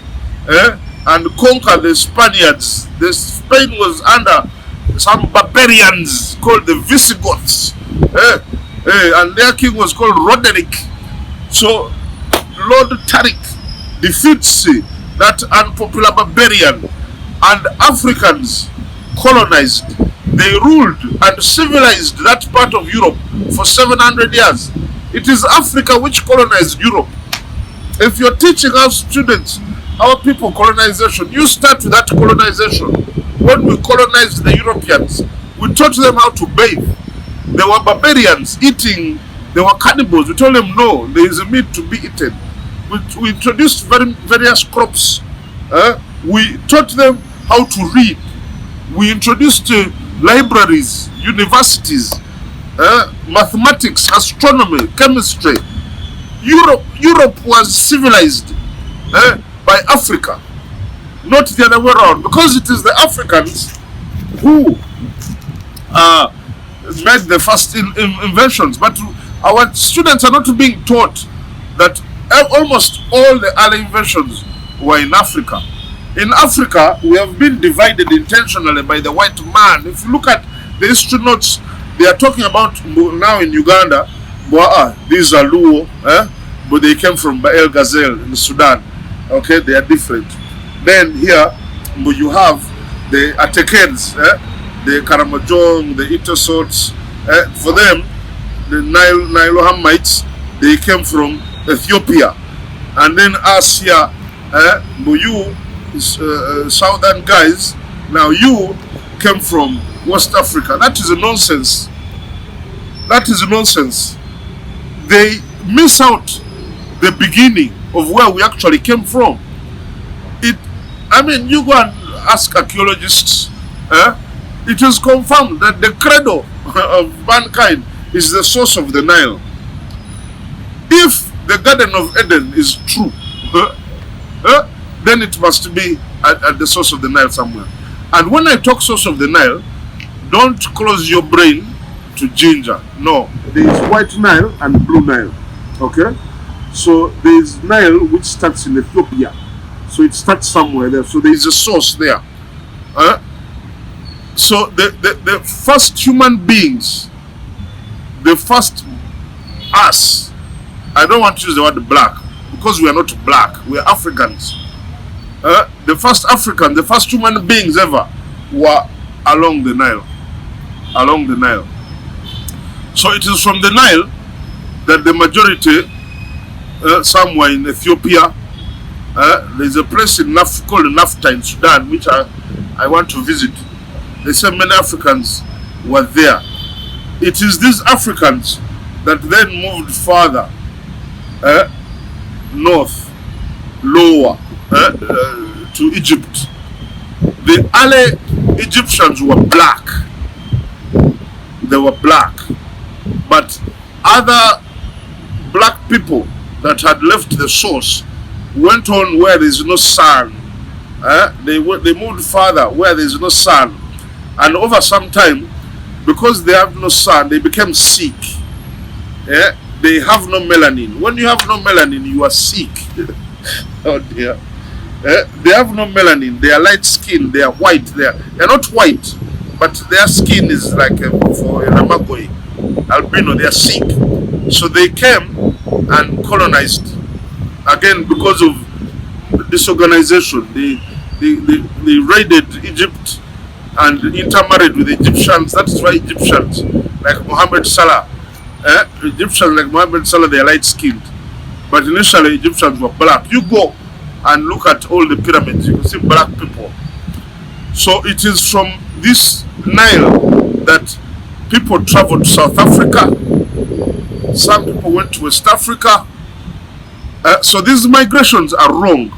and conquer the Spaniards. The Spain was under some barbarians called the Visigoths, and their king was called Roderick. So Lord Tariq defeats that unpopular barbarian, and Africans colonized. They ruled and civilized that part of Europe for 700 years. It is Africa which colonized Europe. If you're teaching our students, our people, colonization, you start with that colonization. When we colonized the Europeans, we taught them how to bathe. They were barbarians eating, they were cannibals. We told them no, there is a meat to be eaten. We introduced various crops. We taught them how to read. We introduced libraries, universities, mathematics, astronomy, chemistry. Europe was civilized by Africa, not the other way around, because it is the Africans who made the first inventions. But our students are not being taught that almost all the early inventions were in Africa. In Africa, we have been divided intentionally by the white man. If you look at the history notes, they are talking about now in Uganda, these are Luo, but they came from El Gazelle in Sudan. Okay, they are different. Then here, you have the Atekens, the Karamojong, the Itosots. For them, the Nilohamites, they came from Ethiopia. And then us here, you southern guys, now you came from West Africa. That is a nonsense. That is a nonsense. They miss out the beginning of where we actually came from. You go and ask archaeologists, it is confirmed that the credo of mankind is the source of the Nile. If the Garden of Eden is true, then it must be at the source of the Nile somewhere. And when I talk source of the Nile, don't close your brain to ginger. No, there is white Nile and blue Nile. Okay? So there is Nile which starts in Ethiopia. So it starts somewhere there. So there is a source there. So the first human beings, the first us, I don't want to use the word black because we are not black, we are Africans. The first African, the first human beings ever were along the Nile. Along the Nile. So it is from the Nile that the majority, somewhere in Ethiopia, there's a place in called Nafta in Sudan, which I want to visit. They say many Africans were there. It is these Africans that then moved further, north, lower, to Egypt. The early Egyptians were black. They were black. But other black people that had left the source went on where there is no sun. They moved further where there is no sun. And over some time, because they have no sun, they became sick. They have no melanin. When you have no melanin, you are sick. Oh dear. They have no melanin. They are light skinned. They are white. They are not white, but their skin is like for a Ramagoi albino. They are sick. So they came and colonized again because of disorganization. They raided Egypt and intermarried with Egyptians. That is why Egyptians like Mohammed Salah, Egyptians like Mohammed Salah, they are light skinned. But initially Egyptians were black. You go and look at all the pyramids, you can see black people. So it is from this Nile that people traveled to South Africa, Some people went to West Africa. So these migrations are wrong.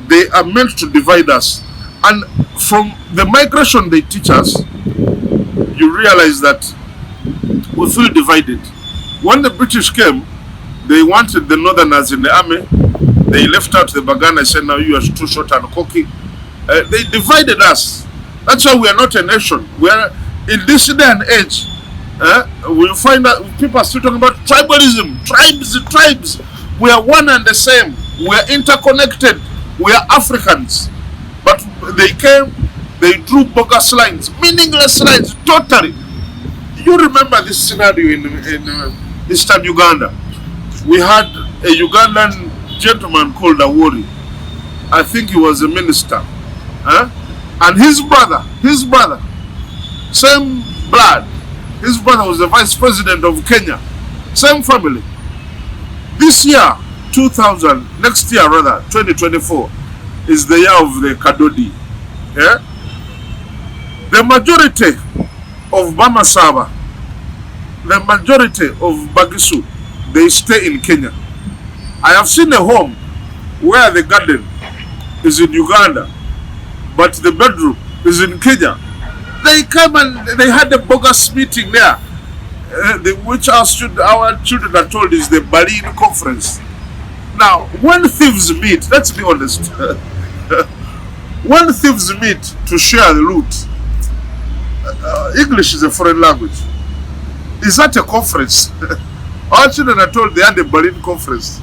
They are meant to divide us. And from the migration they teach us, you realize that we feel divided. When the British came, they wanted the Northerners in the army. They left out the Bagana and said, now you are too short and cocky. They divided us. That's why we are not a nation. We are in this day and age. We'll find that people are still talking about tribalism, tribes. We are one and the same. We are interconnected. We are Africans. But they came, they drew bogus lines, meaningless lines, totally. You remember this scenario in Eastern Uganda. We had a Ugandan gentleman called Awori. I think he was a minister. And his brother, same blood. His brother was the vice president of Kenya. Same family. This year, 2024, is the year of the Kadodi. The majority of Bamasaba, the majority of Bagisu, they stay in Kenya. I have seen a home where the garden is in Uganda, but the bedroom is in Kenya. They came and they had a bogus meeting there, which our children are told is the Berlin Conference. Now, when thieves meet, let's be honest, when thieves meet to share the loot, English is a foreign language. Is that a conference? Our children are told they had a Berlin Conference.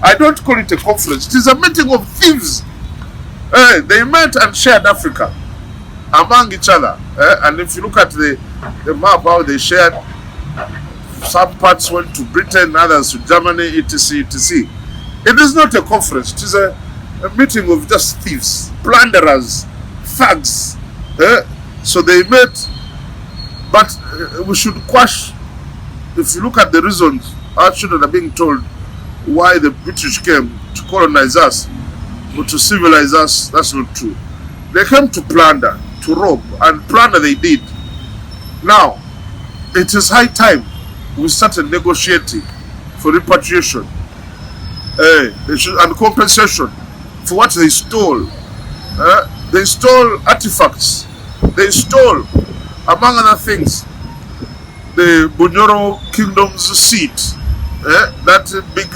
I don't call it a conference. It is a meeting of thieves. They met and shared Africa among each other. And if you look at the map, how they shared, some parts went to Britain, others to Germany, etc., etc. It is not a conference. It is a meeting of just thieves, plunderers, thugs. So they met, but we should quash. If you look at the reasons, our children are being told why the British came to colonize us, but to civilize us. That's not true. They came to plunder, to rob, and plunder they did. Now, it is high time we started negotiating for repatriation and compensation for what they stole. They stole artifacts. They stole, among other things, the Bunyoro Kingdom's seat, that big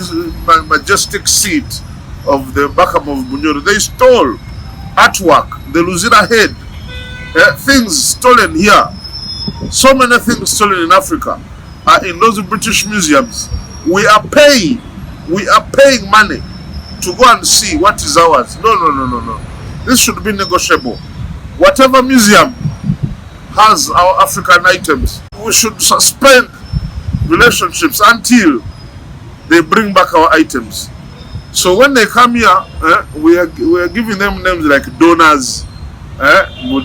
majestic seat of the Bakam of Bunyoro. They stole artwork, the Luzira head, things stolen here. So many things stolen in Africa are in those British museums. We are paying money to go and see what is ours. No. This should be negotiable. Whatever museum has our African items, we should suspend relationships until they bring back our items. So when they come here, we are giving them names like donors,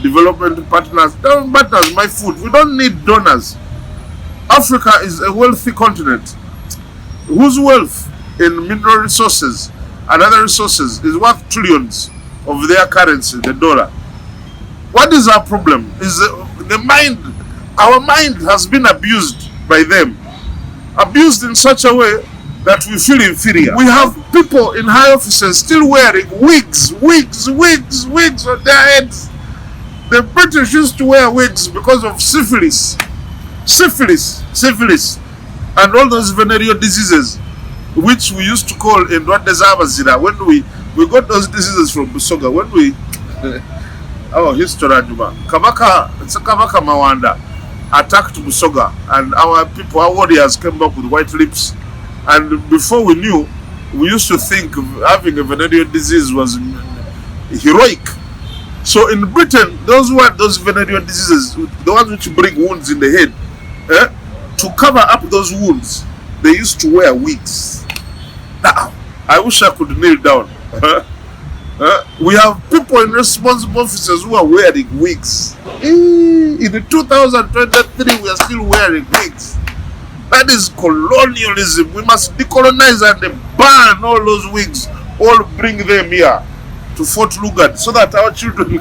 development partners. Partners, my food. We don't need donors. Africa is a wealthy continent whose wealth in mineral resources and other resources is worth trillions of their currency, the dollar. What is our problem? Is the mind. Our mind has been abused by them. Abused in such a way that we feel inferior. We have people in high offices still wearing wigs on their heads. The British used to wear wigs because of syphilis, and all those venereal diseases, which we used to call in Rwanda. When we got those diseases from Busoga, when we history Kabaka Mawanda attacked Busoga, and our people, our warriors, came back with white lips. And before we knew, we used to think having a venereal disease was heroic. So in Britain, those who had those venereal diseases, the ones which bring wounds in the head, to cover up those wounds, they used to wear wigs. Now, I wish I could kneel down. We have people in responsible offices who are wearing wigs. In 2023, we are still wearing wigs. That is colonialism. We must decolonize and ban all those wigs. All bring them here to Fort Lugard so that our children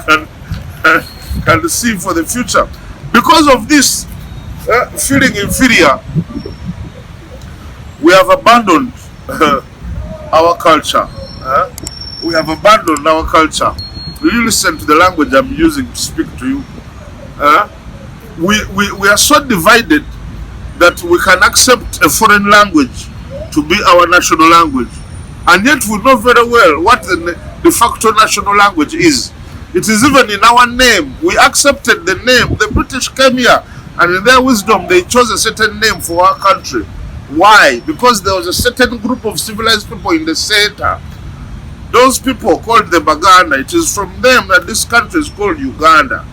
can see for the future. Because of this, feeling inferior, we have abandoned our culture. We have abandoned our culture. Will you listen to the language I'm using to speak to you? We are so divided that we can accept a foreign language to be our national language. And yet we know very well what the de facto national language is. It is even in our name. We accepted the name. The British came here and in their wisdom they chose a certain name for our country. Why? Because there was a certain group of civilized people in the center. Those people called the Baganda. It is from them that this country is called Uganda.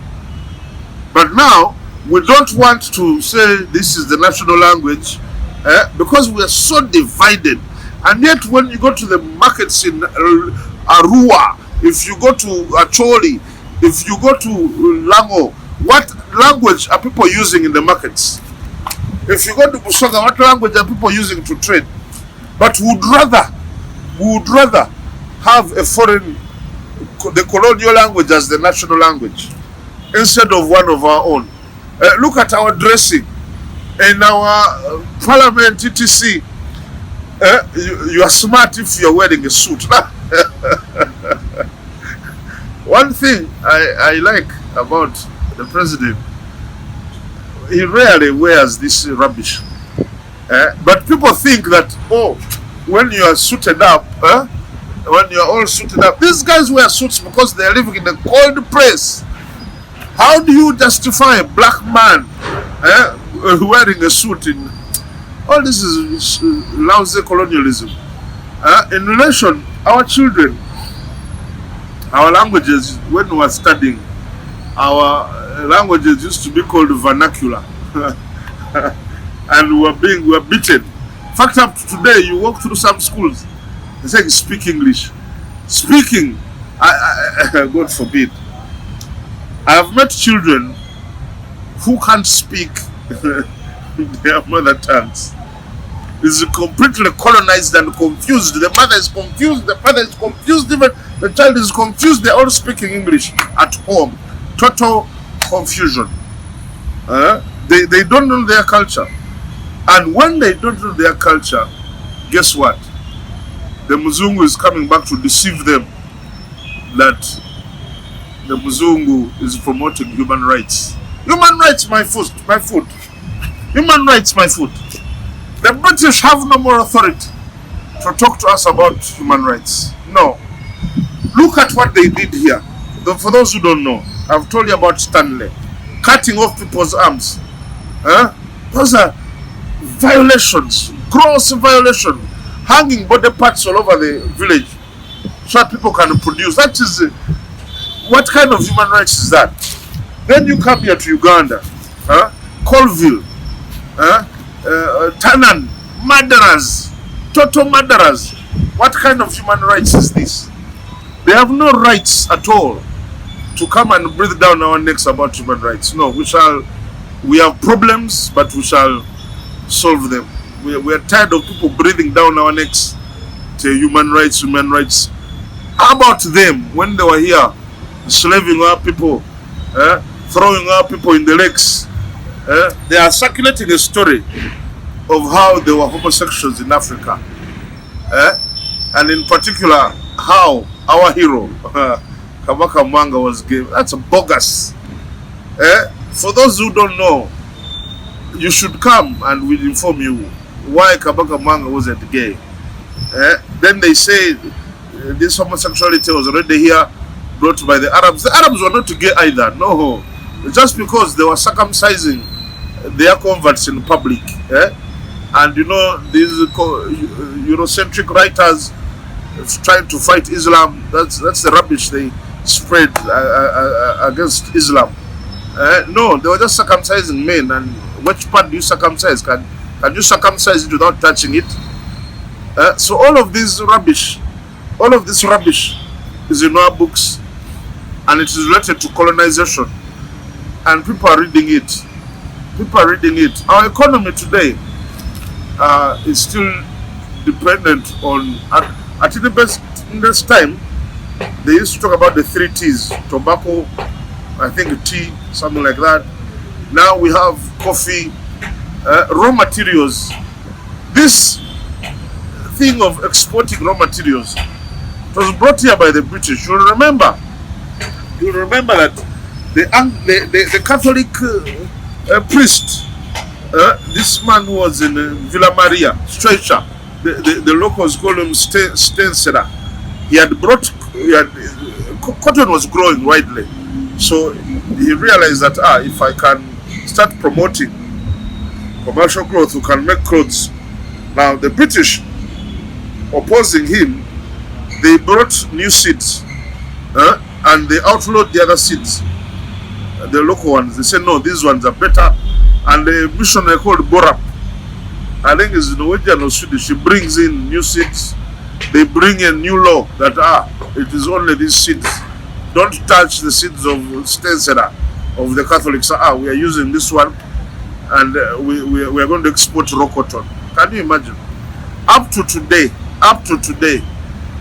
But now, we don't want to say this is the national language because we are so divided. And yet when you go to the markets in Arua, if you go to Acholi, if you go to Lango, what language are people using in the markets? If you go to Busoga, what language are people using to trade? But we would rather have a foreign, the colonial language as the national language instead of one of our own. Look at our dressing in our parliament, etc. You are smart if you are wearing a suit. One thing I like about the president, he rarely wears this rubbish. But people think that, oh, when you are suited up, when you are all suited up, these guys wear suits because they are living in a cold place. How do you justify a black man wearing a suit in... All this is lousy colonialism. In relation, our children, our languages, when we were studying, our languages used to be called vernacular. And we were beaten. In fact, up to today, you walk through some schools, they say speak English. Speaking, God forbid. I have met children who can't speak their mother tongues. Is completely colonized and confused. The mother is confused, the father is confused, even the child is confused. They're all speaking English at home. Total confusion. They don't know their culture. And when they don't know their culture, guess what? The Muzungu is coming back to deceive them that the Muzungu is promoting human rights. Human rights, my food. Human rights, my food. The British have no more authority to talk to us about human rights. No. Look at what they did here. For those who don't know, I've told you about Stanley. Cutting off people's arms. Those are violations. Gross violation. Hanging body parts all over the village so that people can produce. That is... what kind of human rights is that? Then you come here to Uganda. Colville. Tanan, murderers, total murderers. What kind of human rights is this? They have no rights at all to come and breathe down our necks about human rights. No, we have problems, but we shall solve them. We are tired of people breathing down our necks to human rights, human rights. How about them when they were here, slaving our people, throwing our people in the lakes? They are circulating a story of how they were homosexuals in Africa. And in particular, how our hero, Kabaka Mwanga, was gay. That's bogus. For those who don't know, you should come and we'll inform you why Kabaka Mwanga wasn't gay. Then they say this homosexuality was already here, brought by the Arabs. The Arabs were not gay either, no. Just because they were circumcising their converts in public. And you know, these Eurocentric writers trying to fight Islam, that's the rubbish they spread against Islam. No, they were just circumcising men. And which part do you circumcise? Can you circumcise it without touching it? So all of this rubbish is in our books, and it is related to colonization, and people are reading it. Our economy today is still dependent on, at in this time, they used to talk about the 3 T's, tobacco, I think tea, something like that. Now we have coffee, raw materials. This thing of exporting raw materials was brought here by the British. You'll remember that the Catholic priest, this man who was in Villa Maria, Stretcher, the locals call him Stensera. Cotton was growing widely, so he realized that if I can start promoting commercial growth, we can make clothes. Now the British, opposing him, they brought new seeds, and they outlawed the other seeds, the local ones. They said no, these ones are better. And the missionary called Borap, I think is Norwegian or Swedish, he brings in new seeds. They bring a new law that it is only these seeds. Don't touch the seeds of Stensera, of the Catholics. We are using this one, and we are going to export raw cotton. Can you imagine? Up to today,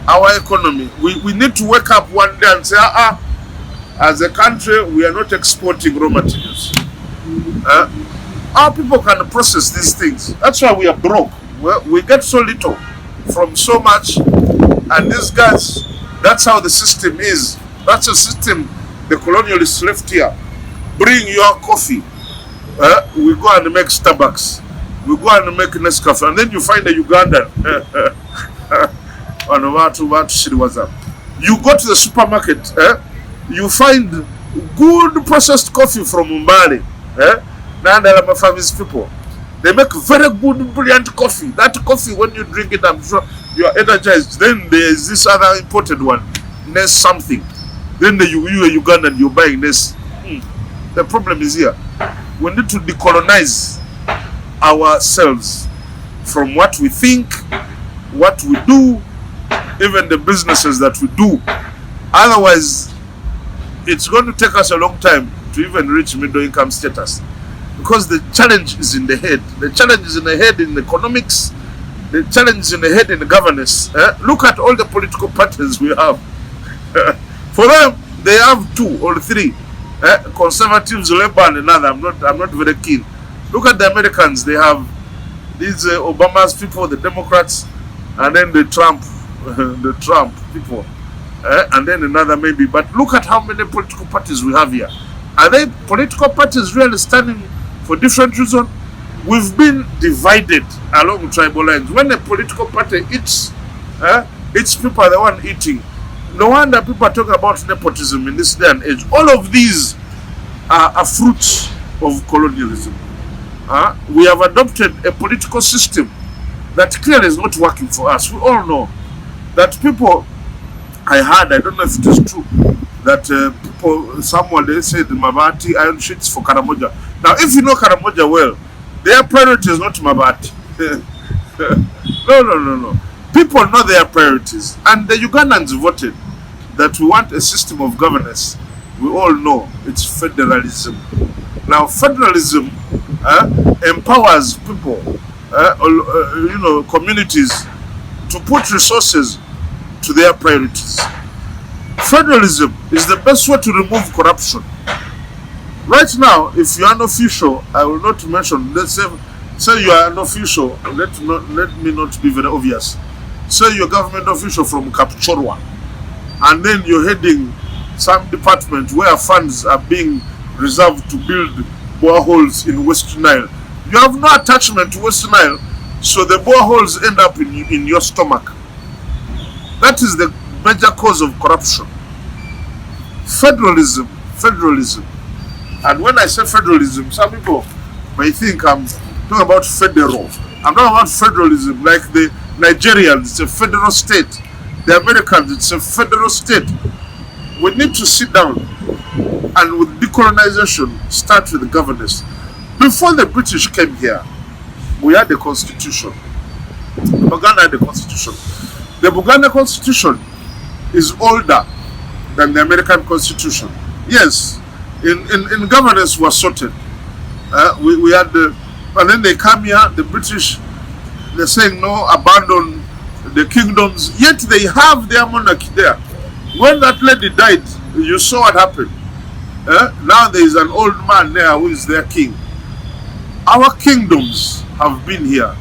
our economy, we need to wake up one day and say, as a country, we are not exporting raw materials. Our people can process these things. That's why we are broke. We get so little from so much, and these guys, that's how the system is. That's a system the colonialists left here. Bring your coffee. We go and make Starbucks. We go and make Nescafe, and then you find a Ugandan. You go to the supermarket, you find good processed coffee from Umbali. Family's people, they make very good, brilliant coffee. That coffee, when you drink it, I'm sure you are energized. Then there is this other imported one, Ness something. Then you are Ugandan, you're buying Ness. The problem is here. We need to decolonize ourselves from what we think, what we do, even the businesses that we do. Otherwise, it's going to take us a long time to even reach middle income status. Because the challenge is in the head. The challenge is in the head in economics. The challenge is in the head in the governance. Look at all the political parties we have. For them, they have 2 or 3. Conservatives, Labour, and another. I'm not very keen. Look at the Americans. They have these Obama's people, the Democrats, and then the Trump people, and then another maybe. But look at how many political parties we have here. Are they political parties really standing for different reasons? We've been divided along tribal lines. When a political party eats, people are the one eating. No wonder people are talking about nepotism in this day and age. All of these are fruits of colonialism. We have adopted a political system that clearly is not working for us. We all know that people, I don't know if it is true, that someone they said Mabati iron sheets for Karamoja. Now, if you know Karamoja well, their priority is not Mabati. No. People know their priorities, and the Ugandans voted that we want a system of governance. We all know it's federalism. Now, federalism empowers people, communities to put resources to their priorities. Federalism is the best way to remove corruption. Right now, if you are an official, I will not mention, let's say you are an official, let me not be very obvious. Say you're a government official from Kapchorwa, and then you're heading some department where funds are being reserved to build boreholes in West Nile. You have no attachment to West Nile, so the boreholes end up in your stomach. That is the major cause of corruption. Federalism. And when I say federalism, some people may think I'm talking about federal. I'm talking about federalism like the Nigerians, it's a federal state. The Americans, it's a federal state. We need to sit down and with decolonization, start with the governance. Before the British came here, we had the constitution. Uganda had the constitution. The Uganda constitution is older than the American constitution. Yes, in governance was sorted. We had and then they come here, the British, they're saying no, abandon the kingdoms, yet they have their monarchy there. When that lady died, you saw what happened. Now there is an old man there who is their king. Our kingdoms have been here.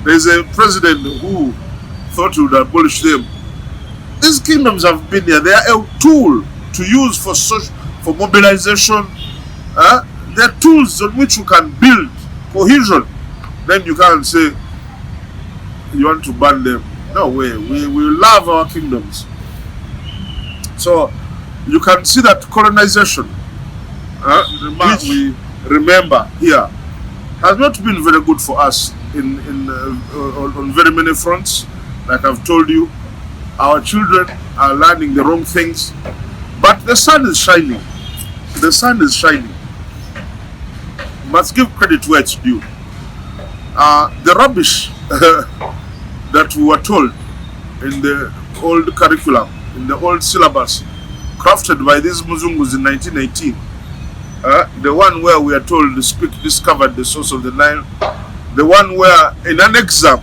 There's a president who thought he would abolish them. These kingdoms have been here. They are a tool to use for mobilization. They are tools on which you can build cohesion. Then you can't say you want to ban them. No way. We love our kingdoms. So you can see that colonization, which we remember here, has not been very good for us on very many fronts. Like I've told you, our children are learning the wrong things, but the sun is shining. The sun is shining. Must give credit where it's due. The rubbish that we were told in the old curriculum, in the old syllabus, crafted by these Muzungus in 1918, the one where we are told the Speak discovered the source of the Nile, the one where in an exam,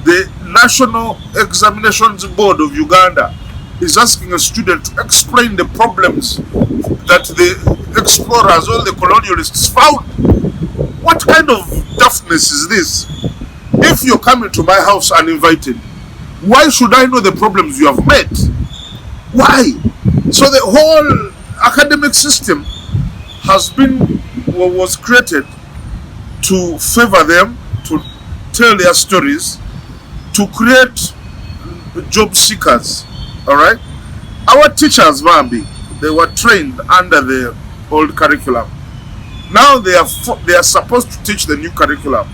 the National Examinations Board of Uganda is asking a student to explain the problems that the explorers, all the colonialists found. What kind of toughness is this? If you're coming to my house uninvited, why should I know the problems you have met? Why? So the whole academic system was created to favor them, to tell their stories, to create job seekers. All right. Our teachers, Bambi, they were trained under the old curriculum. Now they are supposed to teach the new curriculum.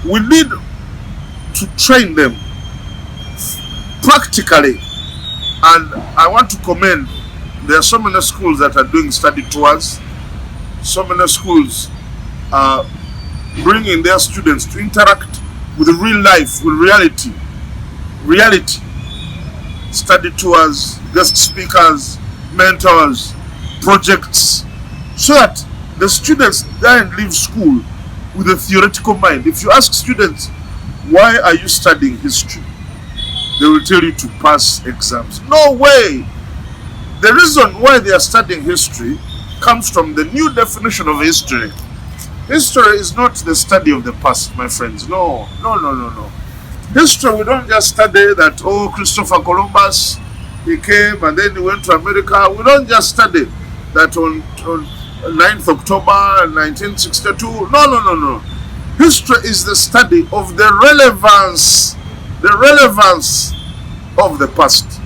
We need to train them practically, and I want to commend. There are so many schools that are doing study tours. So many schools are bringing their students to interact with real life, with reality. Study tours, guest speakers, mentors, projects, so that the students then leave school with a theoretical mind. If you ask students, why are you studying history? They will tell you to pass exams. No way! The reason why they are studying history comes from the new definition of history. History is not the study of the past, my friends. No. History, we don't just study that, oh, Christopher Columbus, he came and then he went to America. We don't just study that on 9th October 1962. No. History is the study of the relevance of the past.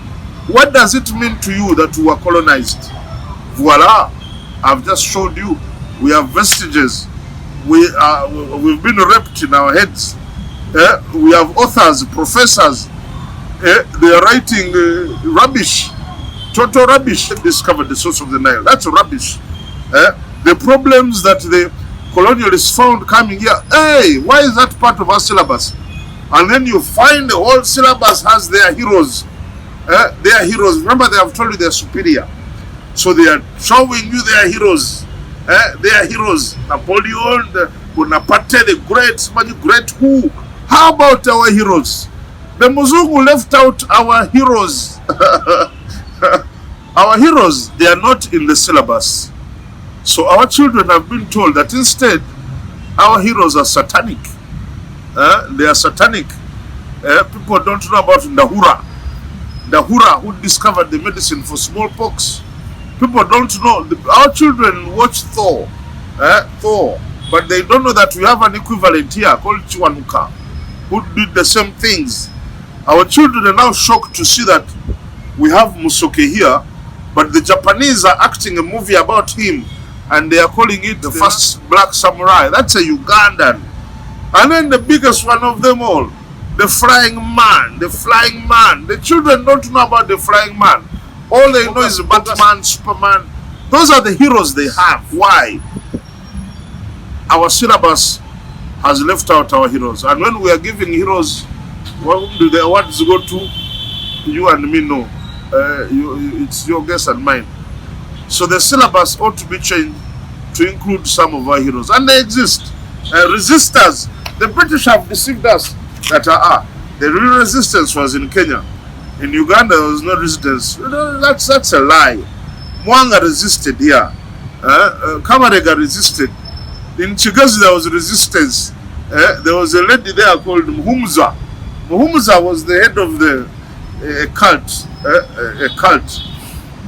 What does it mean to you that we were colonized? Voila, I've just showed you. We have vestiges. We've been raped in our heads. We have authors, professors. They are writing rubbish, total rubbish. Discovered the source of the Nile. That's rubbish. The problems that the colonialists found coming here. Hey, why is that part of our syllabus? And then you find the whole syllabus has their heroes. They are heroes. Remember, they have told you they are superior. So they are showing you their heroes. They are heroes. Napoleon, Bonaparte, the great who? How about our heroes? The Muzungu left out our heroes. Our heroes, they are not in the syllabus. So our children have been told that instead, our heroes are satanic. They are satanic. People don't know about Ndahura. Ndahura, who discovered the medicine for smallpox. People don't know. Our children watch Thor, but they don't know that we have an equivalent here called Chiwanuka, who did the same things. Our children are now shocked to see that we have Musoke here, but the Japanese are acting a movie about him, and they are calling it the first black samurai. That's a Ugandan. And then the biggest one of them all, the flying man. The children don't know about the flying man. All they know is Batman, Superman. Those are the heroes they have. Why? Our syllabus has left out our heroes. And when we are giving heroes, what do the awards go to? You and me know. It's your guess and mine. So the syllabus ought to be changed to include some of our heroes. And they exist. Resistors. The British have deceived us that the real resistance was in Kenya. In Uganda, there was no resistance. That's a lie. Mwanga resisted here. Kamarega resisted. In Chigazi there was resistance. There was a lady there called Muhumuza. Muhumuza was the head of the cult,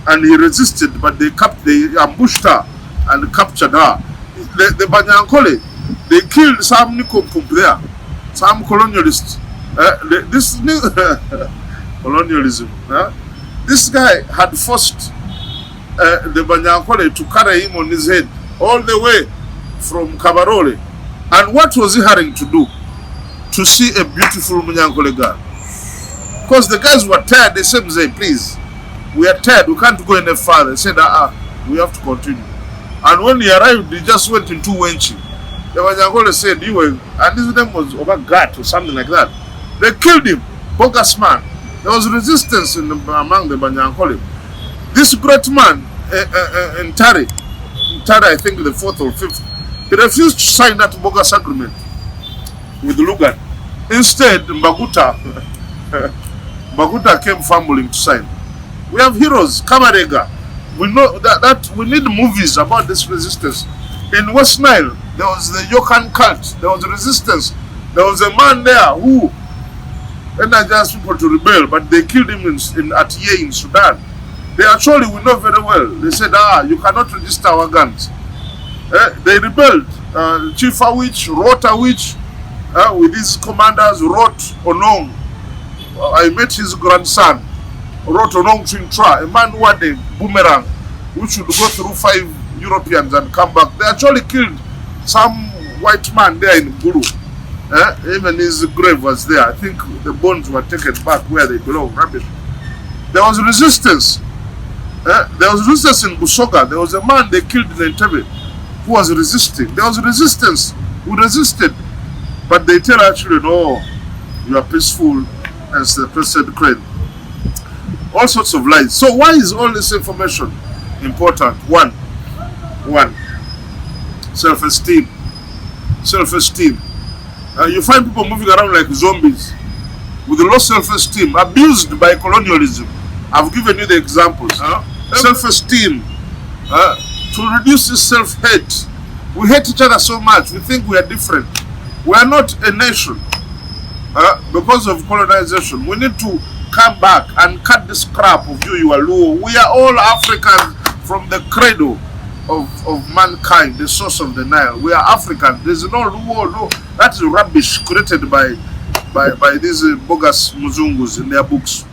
and he resisted, but they ambushed her and captured her. The Banyankole, they killed some Nikomkump there, some colonialists. This colonialism. This guy had forced the Banyankole to carry him on his head all the way from Kabarole. And what was he hurrying to do? To see a beautiful Munyankole girl. Because the guys were tired. They said, please, we are tired. We can't go any further. They said, we have to continue. And when he arrived, he just went into Wenchi. The Banyankole said, and his name was Obagat or something like that. They killed him. Bogus man. There was resistance among the Banyankole. This great man, Ntare, I think the 4th or 5th, he refused to sign that bogus agreement with Lugard. Instead, Mbaguta came fumbling to sign. We have heroes, Kamarega. We know that we need movies about this resistance. In West Nile, there was the Yokan cult. There was resistance. There was a man there who energized people to rebel, but they killed him at Ye in Sudan. They actually, we know very well, they said, you cannot register our guns. They rebelled. Chief Awich, wrote Awich, with his commanders, wrote Onong. I met his grandson, wrote Onong Chintra, a man who had a boomerang, who should go through 5 Europeans and come back. They actually killed some white man there in Guru. Even his grave was there. I think the bones were taken back where they belong. Rubbish. There was resistance. There was resistance in Busoga. There was a man they killed in Entebbe who was resisting. There was resistance. We resisted. But they tell actually, no, you are peaceful and suppressed crane. All sorts of lies. So why is all this information important? One, self-esteem. Self-esteem. You find people moving around like zombies with low self-esteem, abused by colonialism. I've given you the examples. Self-esteem. To reduce this self-hate. We hate each other so much. We think we are different. We are not a nation. Because of colonization. We need to come back and cut this crap of you are Luo. We are all Africans from the cradle of mankind, the source of the Nile. We are African. There's no Luo. No. That is rubbish created by these bogus Muzungus in their books.